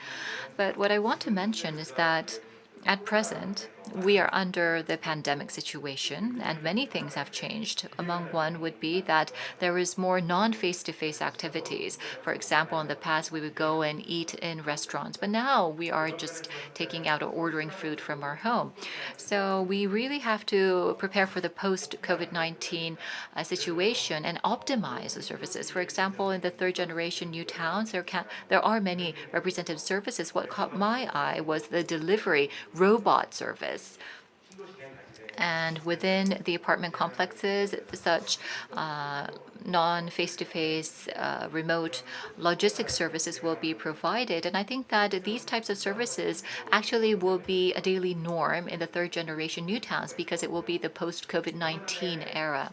But what I want to mention is that at present, we are under the pandemic situation, and many things have changed. Among one would be that there is more non-face-to-face activities. For example, in the past, we would go and eat in restaurants, but now we are just taking out or ordering food from our home. So we really have to prepare for the post-COVID-19 situation and optimize the services. For example, in the third generation new towns, there are many representative services. What caught my eye was the delivery robot service. And within the apartment complexes, such non-face-to-face remote logistics services will be provided. And I think that these types of services actually will be a daily norm in the third generation new towns because it will be the post-COVID-19 era.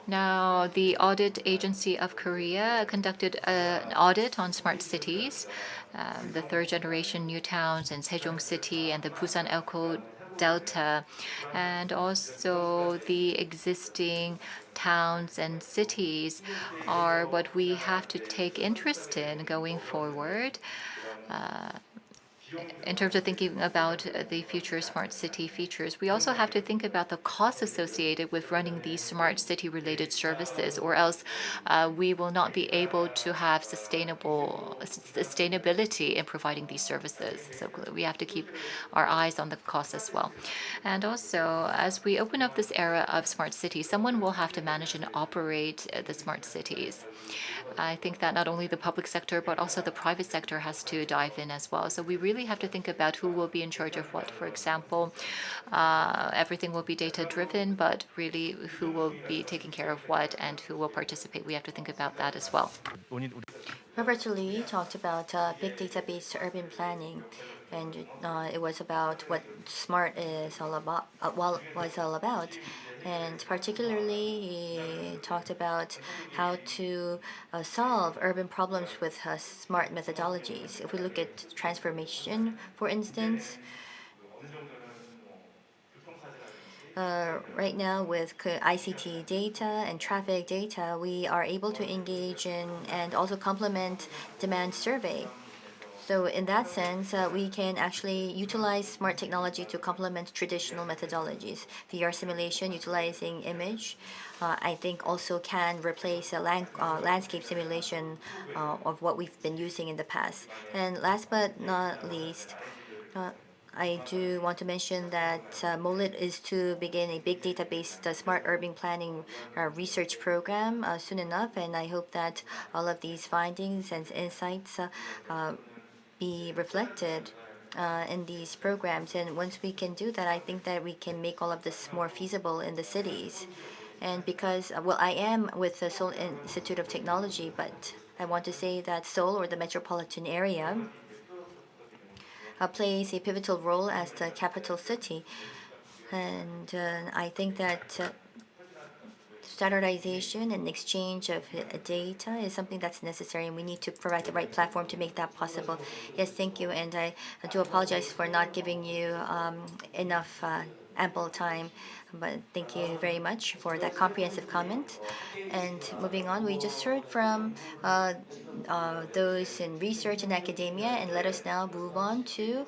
Now, the Audit Agency of Korea conducted an audit on smart cities, the third generation new towns in Sejong City and the Busan Elko Delta, and also the existing towns and cities are what we have to take interest in going forward. In terms of thinking about the future smart city features, we also have to think about the costs associated with running these smart city related services, or else we will not be able to have sustainability in providing these services. So we have to keep our eyes on the costs as well. And also, as we open up this era of smart cities, someone will have to manage and operate the smart cities. I think that not only the public sector, but also the private sector has to dive in as well. So we really have to think about who will be in charge of what. For example, everything will be data-driven, but really who will be taking care of what and who will participate. We have to think about that as well. Roberto Lee talked about big data-based urban planning, and it was about what SMART is all about. And particularly, he talked about how to solve urban problems with SMART methodologies. If we look at transformation, for instance, right now with ICT data and traffic data, we are able to engage in and also complement demand survey. So in that sense, we can actually utilize smart technology to complement traditional methodologies. VR simulation utilizing image, I think also can replace a landscape simulation of what we've been using in the past. And last but not least, I do want to mention that MOLIT is to begin a big data-based smart urban planning research program soon enough, and I hope that all of these findings and insights be reflected in these programs. And once we can do that, I think that we can make all of this more feasible in the cities. And because, well, I am with the Seoul Institute of Technology, but I want to say that Seoul, or the metropolitan area, plays a pivotal role as the capital city. And I think that standardization and exchange of data is something that's necessary, and we need to provide the right platform to make that possible. Yes, thank you, and I do apologize for not giving you enough ample time, but thank you very much for that comprehensive comment. And moving on, we just heard from those in research and academia, and let us now move on to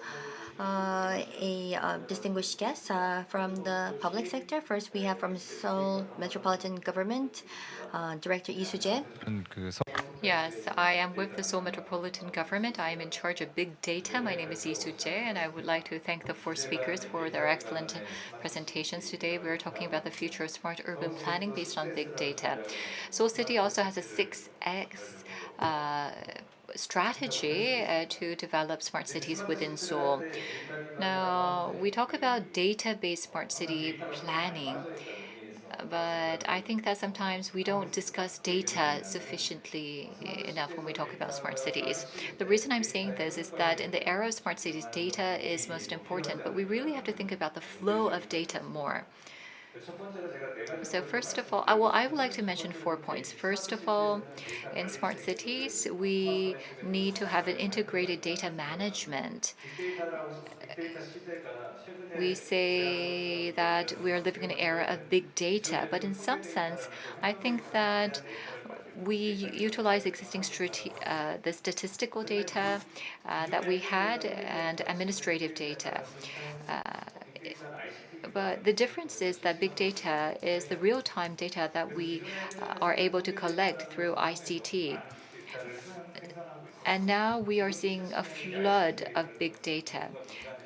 a distinguished guest from the public sector. First, we have from Seoul Metropolitan Government, Director Lee Soo-jae. Yes, I am with the Seoul Metropolitan Government. I am in charge of big data. My name is Lee Soo-jae, and I would like to thank the four speakers for their excellent presentations today. We are talking about the future of smart urban planning based on big data. Seoul City also has a 6X strategy to develop smart cities within Seoul. Now, we talk about data-based smart city planning, but I think that sometimes we don't discuss data sufficiently enough when we talk about smart cities. The reason I'm saying this is that in the era of smart cities, data is most important, but we really have to think about the flow of data more. So first of all, I would like to mention 4 points. First of all, in smart cities, we need to have an integrated data management. We say that we are living in an era of big data, but in some sense, I think that we utilize existing the statistical data that we had and administrative data. But the difference is that big data is the real-time data that we are able to collect through ICT. And now we are seeing a flood of big data.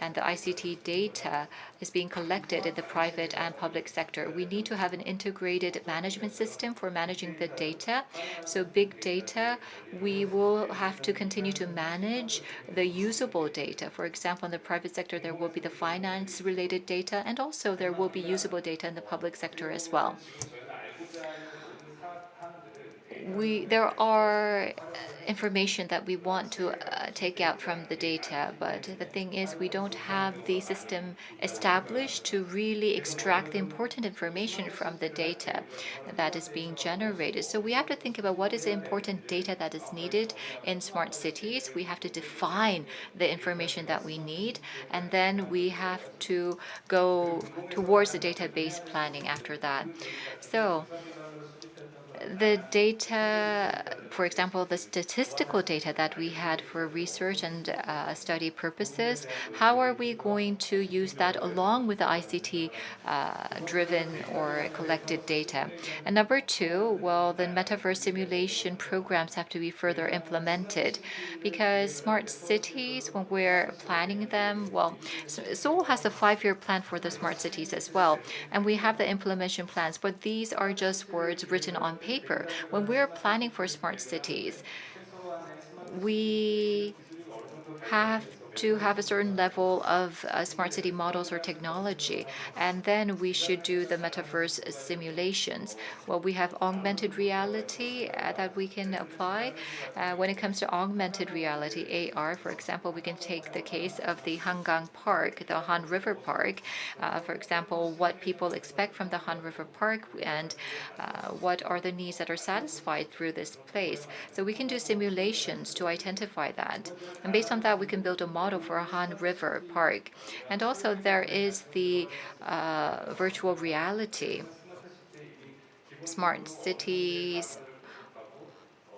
And the ICT data is being collected in the private and public sector. We need to have an integrated management system for managing the data. So big data, we will have to continue to manage the usable data. For example, in the private sector, there will be the finance-related data, and also there will be usable data in the public sector as well. There are information that we want to take out from the data, but the thing is we don't have the system established to really extract the important information from the data that is being generated. So we have to think about what is the important data that is needed in smart cities. We have to define the information that we need, and then we have to go towards the database planning after that. So the data, for example, the statistical data that we had for research and study purposes, how are we going to use that along with the ICT driven or collected data? And number two, well, the metaverse simulation programs have to be further implemented, because smart cities, when we're planning them, well, Seoul has a 5-year plan for the smart cities as well, and we have the implementation plans, but these are just words written on paper. When we're planning for smart cities, we have to have a certain level of smart city models or technology, and then we should do the metaverse simulations. Well, we have augmented reality that we can apply. When it comes to augmented reality, AR, for example, we can take the case of the Hangang Park, the Han River Park. For example, what people expect from the Han River Park and what are the needs that are satisfied through this place. So we can do simulations to identify that. And based on that, we can build a model for a Han River Park. And also there is the virtual reality. Smart cities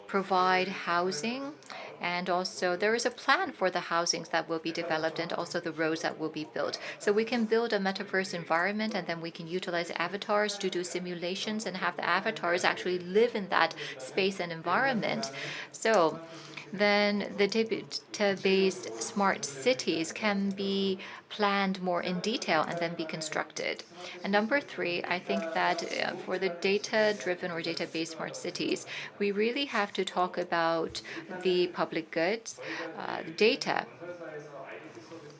provide housing, and also there is a plan for the housings that will be developed and also the roads that will be built. So we can build a metaverse environment, and then we can utilize avatars to do simulations and have the avatars actually live in that space and environment. So then the data-based smart cities can be planned more in detail and then be constructed. And number three, I think that for the data-driven or data-based smart cities, we really have to talk about the public goods, data.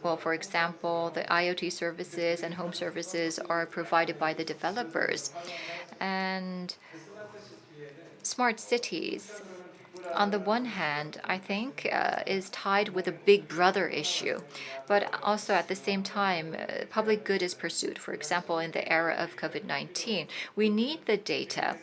Well, for example, the IoT services and home services are provided by the developers. And smart cities, on the one hand, I think is tied with a big brother issue, but also at the same time, public good is pursued. For example, in the era of COVID-19, we need the data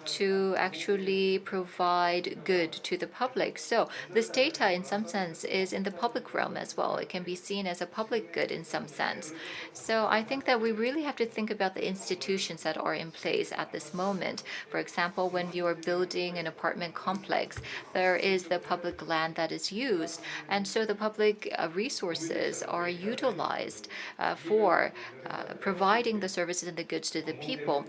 to actually provide good to the public. So this data, in some sense, is in the public realm as well. It can be seen as a public good in some sense. So I think that we really have to think about the institutions that are in place at this moment. For example, when you are building an apartment complex, there is the public land that is used, and so the public resources are utilized for providing the services and the goods to the people.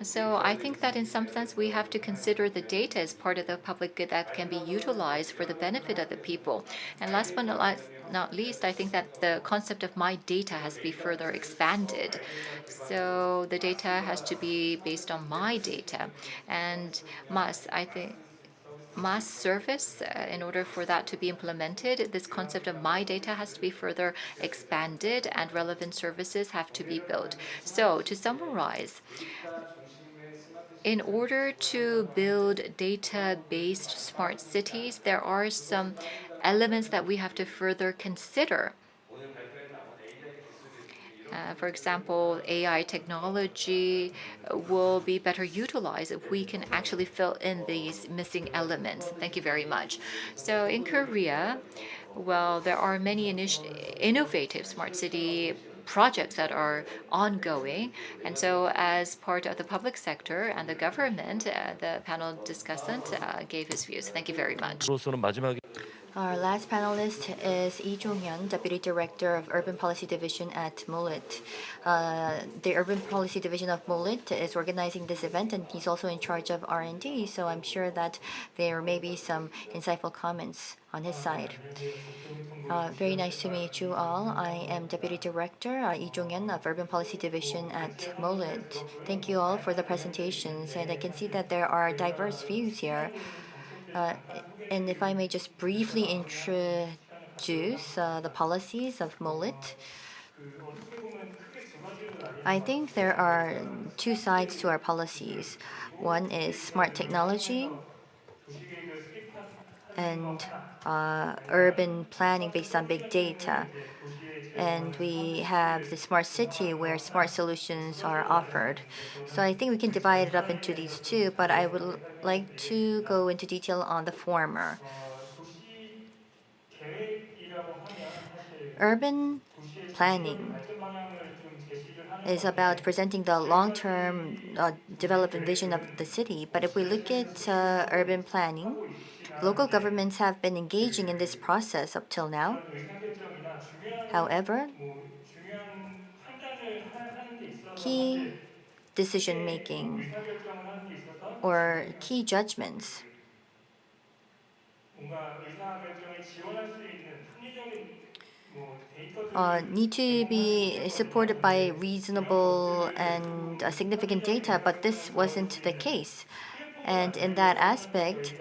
So I think that in some sense we have to consider the data as part of the public good that can be utilized for the benefit of the people. And last but not least, I think that the concept of my data has to be further expanded. So the data has to be based on my data, and mass service, in order for that to be implemented, this concept of my data has to be further expanded and relevant services have to be built. So to summarize, in order to build data-based smart cities, there are some elements that we have to further consider. For example, AI technology will be better utilized if we can actually fill in these missing elements. Thank you very much. So in Korea, well, there are many innovative smart city projects that are ongoing. And so as part of the public sector and the government, the panel discussant gave his views. Thank you very much. Our last panelist is Lee Jong-hyun, Deputy Director of Urban Policy Division at MOLIT. The Urban Policy Division of MOLIT is organizing this event, and he's also in charge of R&D, so I'm sure that there may be some insightful comments on his side. Very nice to meet you all. I am Deputy Director Lee Jong-hyun of Urban Policy Division at MOLIT. Thank you all for the presentations, and I can see that there are diverse views here. And if I may just briefly introduce the policies of MOLIT. I think there are two sides to our policies. One is smart technology and urban planning based on big data. And we have the smart city where smart solutions are offered. So I think we can divide it up into these two, but I would like to go into detail on the former. Urban planning is about presenting the long-term development vision of the city. But if we look at urban planning, local governments have been engaging in this process up till now. However, key decision-making or key judgments need to be supported by reasonable and significant data, but this wasn't the case. And in that aspect,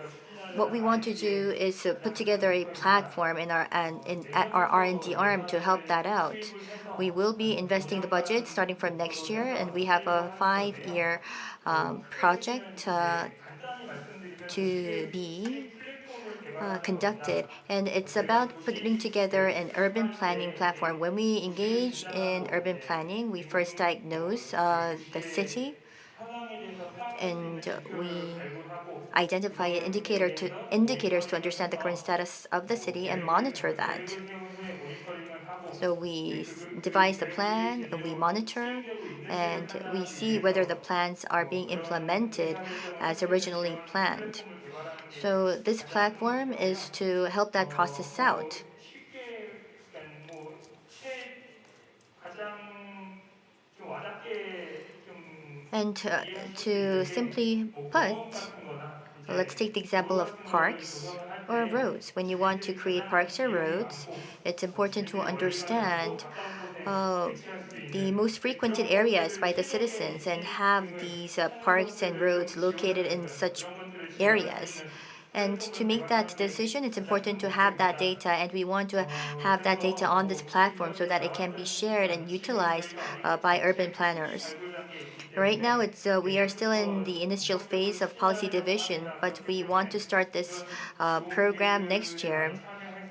what we want to do is to put together a platform at our R&D arm to help that out. We will be investing the budget starting from next year, and we have a 5-year project to be conducted, and it's about putting together an urban planning platform. When we engage in urban planning, we first diagnose the city, and we identify indicators to understand the current status of the city and monitor that. So we devise the plan, and we monitor, and we see whether the plans are being implemented as originally planned. So this platform is to help that process out. And to simply put, let's take the example of parks or roads. When you want to create parks or roads, it's important to understand the most frequented areas by the citizens and have these parks and roads located in such areas. And to make that decision, it's important to have that data, and we want to have that data on this platform so that it can be shared and utilized by urban planners. Right now, we are still in the initial phase of policy division, but we want to start this program next year.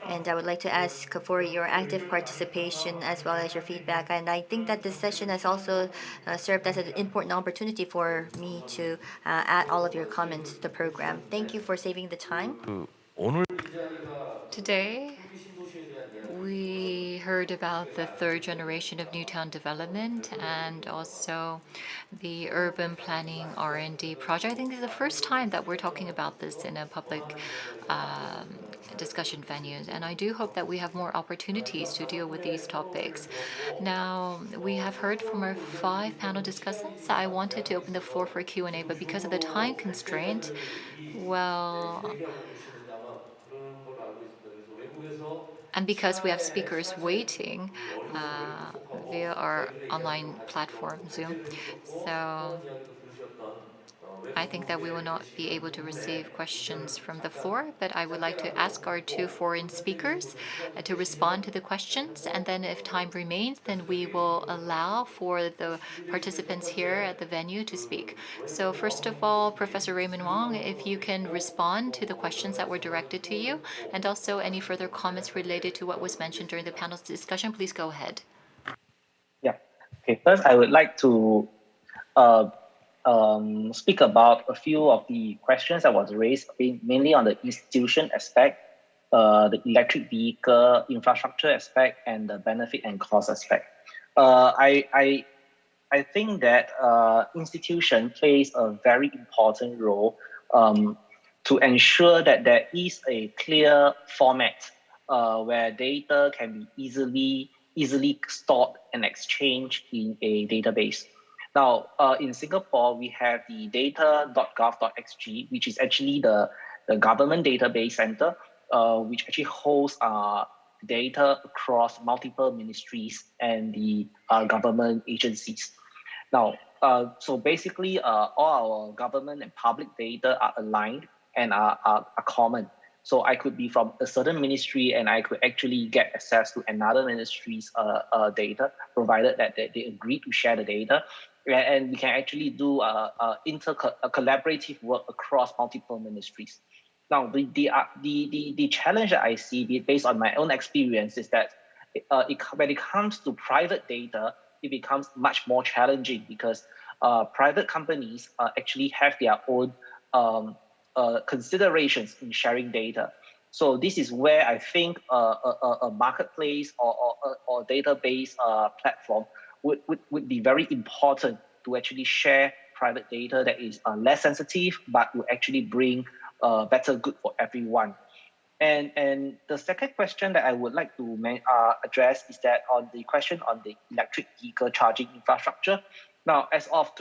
And I would like to ask for your active participation as well as your feedback. And I think that this session has also served as an important opportunity for me to add all of your comments to the program. Thank you for saving the time. 오늘 Today, we heard about the third generation of Newtown development and also the urban planning R&D project. I think this is the first time that we're talking about this in a public discussion venues, and I do hope that we have more opportunities to deal with these topics. Now, we have heard from our 5 panel discussants. I wanted to open the floor for Q&A, but because of the time constraint, well, and because we have speakers waiting via our online platform, Zoom, so I think that we will not be able to receive questions from the floor, but I would like to ask our 2 foreign speakers to respond to the questions, and then if time remains, then we will allow for the participants here at the venue to speak. So first of all, Professor Raymond Wong, if you can respond to the questions that were directed to you, and also any further comments related to what was mentioned during the panel's discussion, please go ahead. Yeah. Okay. First, I would like to speak about a few of the questions that was raised, mainly on the institution aspect, the electric vehicle infrastructure aspect, and the benefit and cost aspect. I think that institution plays a very important role to ensure that there is a clear format where data can be easily stored and exchanged in a database. Now, in Singapore, we have the data.gov.xg, which is actually the government database center, which actually holds data across multiple ministries and the government agencies. Now, so basically, all our government and public data are aligned and are common. So I could be from a certain ministry and I could actually get access to another ministry's data, provided that they agree to share the data. And we can actually do collaborative work across multiple ministries. Now, the challenge that I see, based on my own experience, is that when it comes to private data, it becomes much more challenging because private companies actually have their own considerations in sharing data. So this is where I think a marketplace or database platform would be very important to actually share private data that is less sensitive, but will actually bring better good for everyone. And the second question that I would like to address is that on the question on the electric vehicle charging infrastructure. Now, as of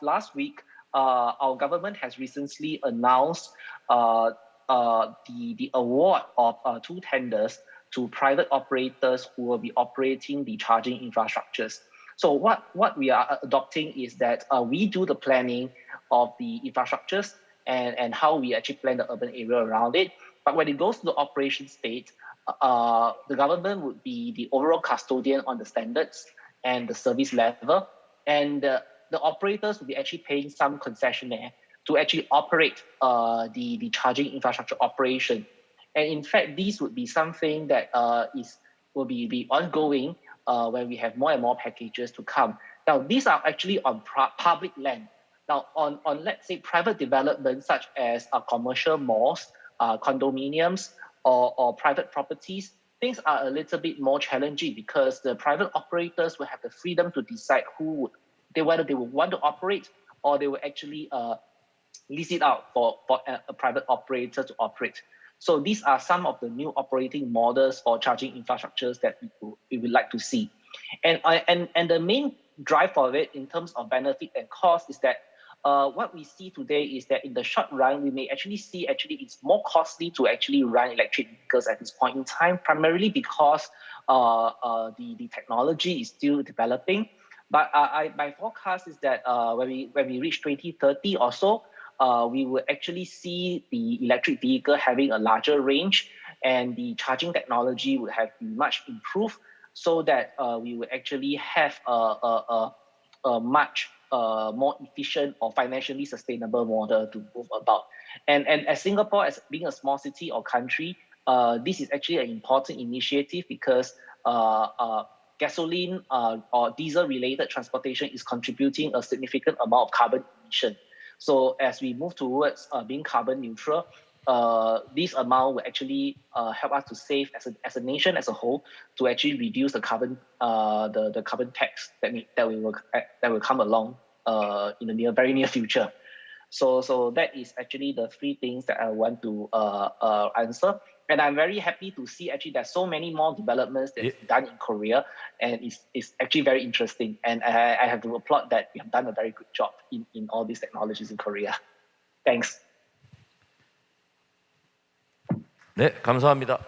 last week, our government has recently announced the award of 2 tenders to private operators who will be operating the charging infrastructures. So what we are adopting is that we do the planning of the infrastructures and how we actually plan the urban area around it. But when it goes to the operation state, the government would be the overall custodian on the standards and the service level. And the operators will be actually paying some concessionaire to actually operate the charging infrastructure operation. And in fact, these would be something that will be ongoing when we have more and more packages to come. Now, these are actually on public land. Now, on let's say private developments such as commercial malls, condominiums, or private properties, things are a little bit more challenging because the private operators will have the freedom to decide whether they will want to operate or they will actually lease it out for a private operator to operate. So these are some of the new operating models for charging infrastructures that we would like to see. And the main drive for it in terms of benefit and cost is that what we see today is that in the short run, we may actually see it's more costly to actually run electric vehicles at this point in time, primarily because the technology is still developing. But my forecast is that when we reach 2030 or so, we will actually see the electric vehicle having a larger range and the charging technology would have been much improved so that we will actually have a much more efficient or financially sustainable model to move about. And as Singapore, as being a small city or country, this is actually an important initiative because gasoline or diesel-related transportation is contributing a significant amount of carbon emission. So as we move towards being carbon neutral, this amount will actually help us to save as a nation as a whole to actually reduce the carbon carbon tax that will come along in the very near future. So that is actually the 3 things that I want to answer. And I'm very happy to see actually there's so many more developments that's done in Korea, and it's actually very interesting. And I have to applaud that we have done a very good job in all these technologies in Korea. Thanks. 네, 감사합니다.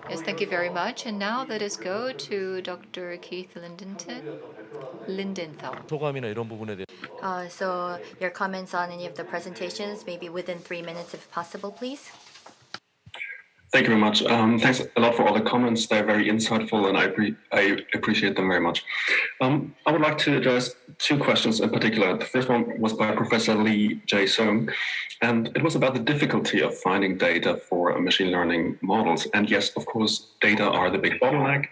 Yes, thank you very much. And now let us go to Dr. Keith Lindenthal. 소감이나 이런 부분에 대해 So your comments on any of the presentations, maybe within 3 minutes if possible, please. Thank you very much. Thanks a lot for all the comments. They're very insightful, and I appreciate them very much. I would like to address 2 questions in particular. The first one was by Professor Lee Jae-sung, and it was about the difficulty of finding data for machine learning models. And yes, of course, data are the big bottleneck,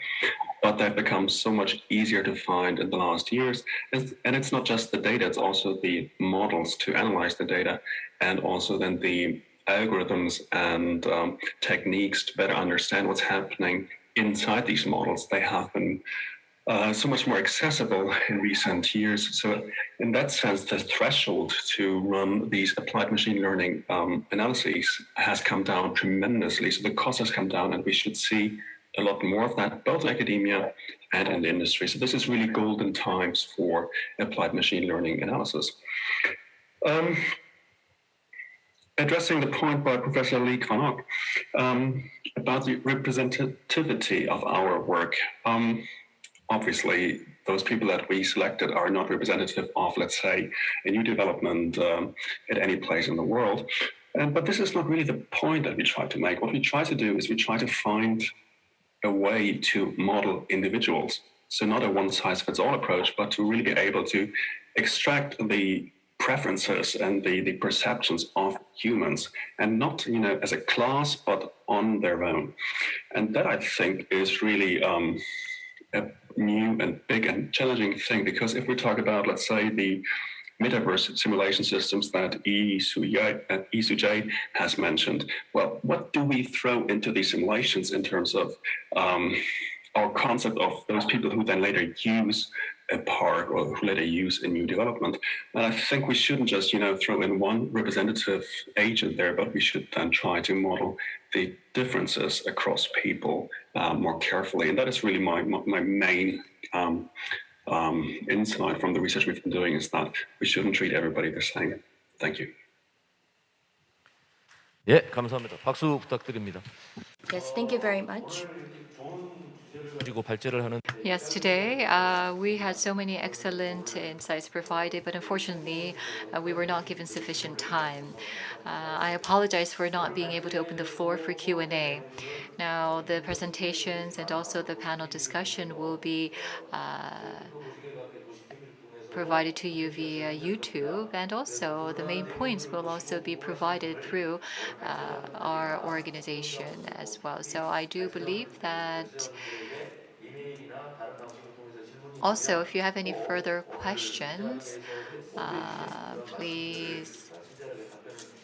but they've become so much easier to find in the last years. And it's not just the data, it's also the models to analyze the data, and also then the algorithms and techniques to better understand what's happening inside these models. They have been so much more accessible in recent years. So in that sense, the threshold to run these applied machine learning analyses has come down tremendously. So the cost has come down, and we should see a lot more of that, both in academia and in the industry. So this is really golden times for applied machine learning analysis. Addressing the point by Professor Lee Kwan-ok about the representativity of our work, obviously, those people that we selected are not representative of, let's say, a new development at any place in the world. But this is not really the point that we try to make. What we try to do is we try to find a way to model individuals. So not a one-size-fits-all approach, but to really be able to extract the preferences and the perceptions of humans, and not as a class, but on their own. And that, I think, is really a new and big and challenging thing, because if we talk about, let's say, the metaverse simulation systems that Yi Soo-jae has mentioned, well, what do we throw into these simulations in terms of our concept of those people who then later use a park or who later use a new development? And I think we shouldn't just throw in one representative agent there, but we should then try to model the differences across people more carefully. And that is really my main insight from the research we've been doing, is that we shouldn't treat everybody the same. Thank you. 예, 감사합니다. 박수 부탁드립니다. Yes, thank you very much. 그리고 발제를 하는 Yes, today we had so many excellent insights provided, but unfortunately we were not given sufficient time. I apologize for not being able to open the floor for Q&A. Now, the presentations and also the panel discussion will be provided to you via YouTube, and also the main points will also be provided through our organization as well. So I do believe that also, if you have any further questions, please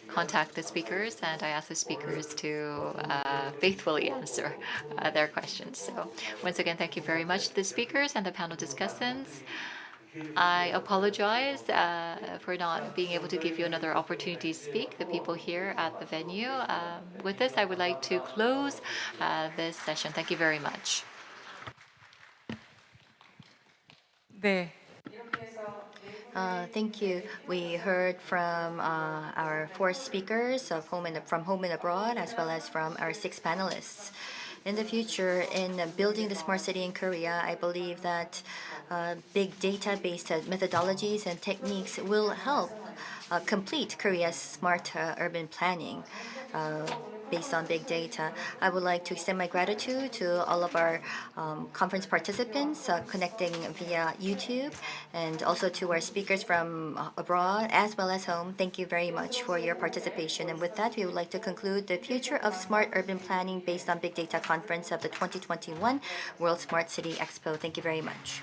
contact the speakers, and I ask the speakers to faithfully answer their questions. So once again, thank you very much to the speakers and the panel discussants. I apologize for not being able to give you another opportunity to speak, the people here at the venue. With this, I would like to close this session. Thank you very much. 네. Thank you. We heard from our 4 speakers from home and abroad, as well as from our 6 panelists. In the future, in building the smart city in Korea, I believe that big data-based methodologies and techniques will help complete Korea's smart urban planning based on big data. I would like to extend my gratitude to all of our conference participants connecting via YouTube, and also to our speakers from abroad as well as home. Thank you very much for your participation. And with that, we would like to conclude the Future of Smart Urban Planning based on Big Data Conference of the 2021 World Smart City Expo. Thank you very much.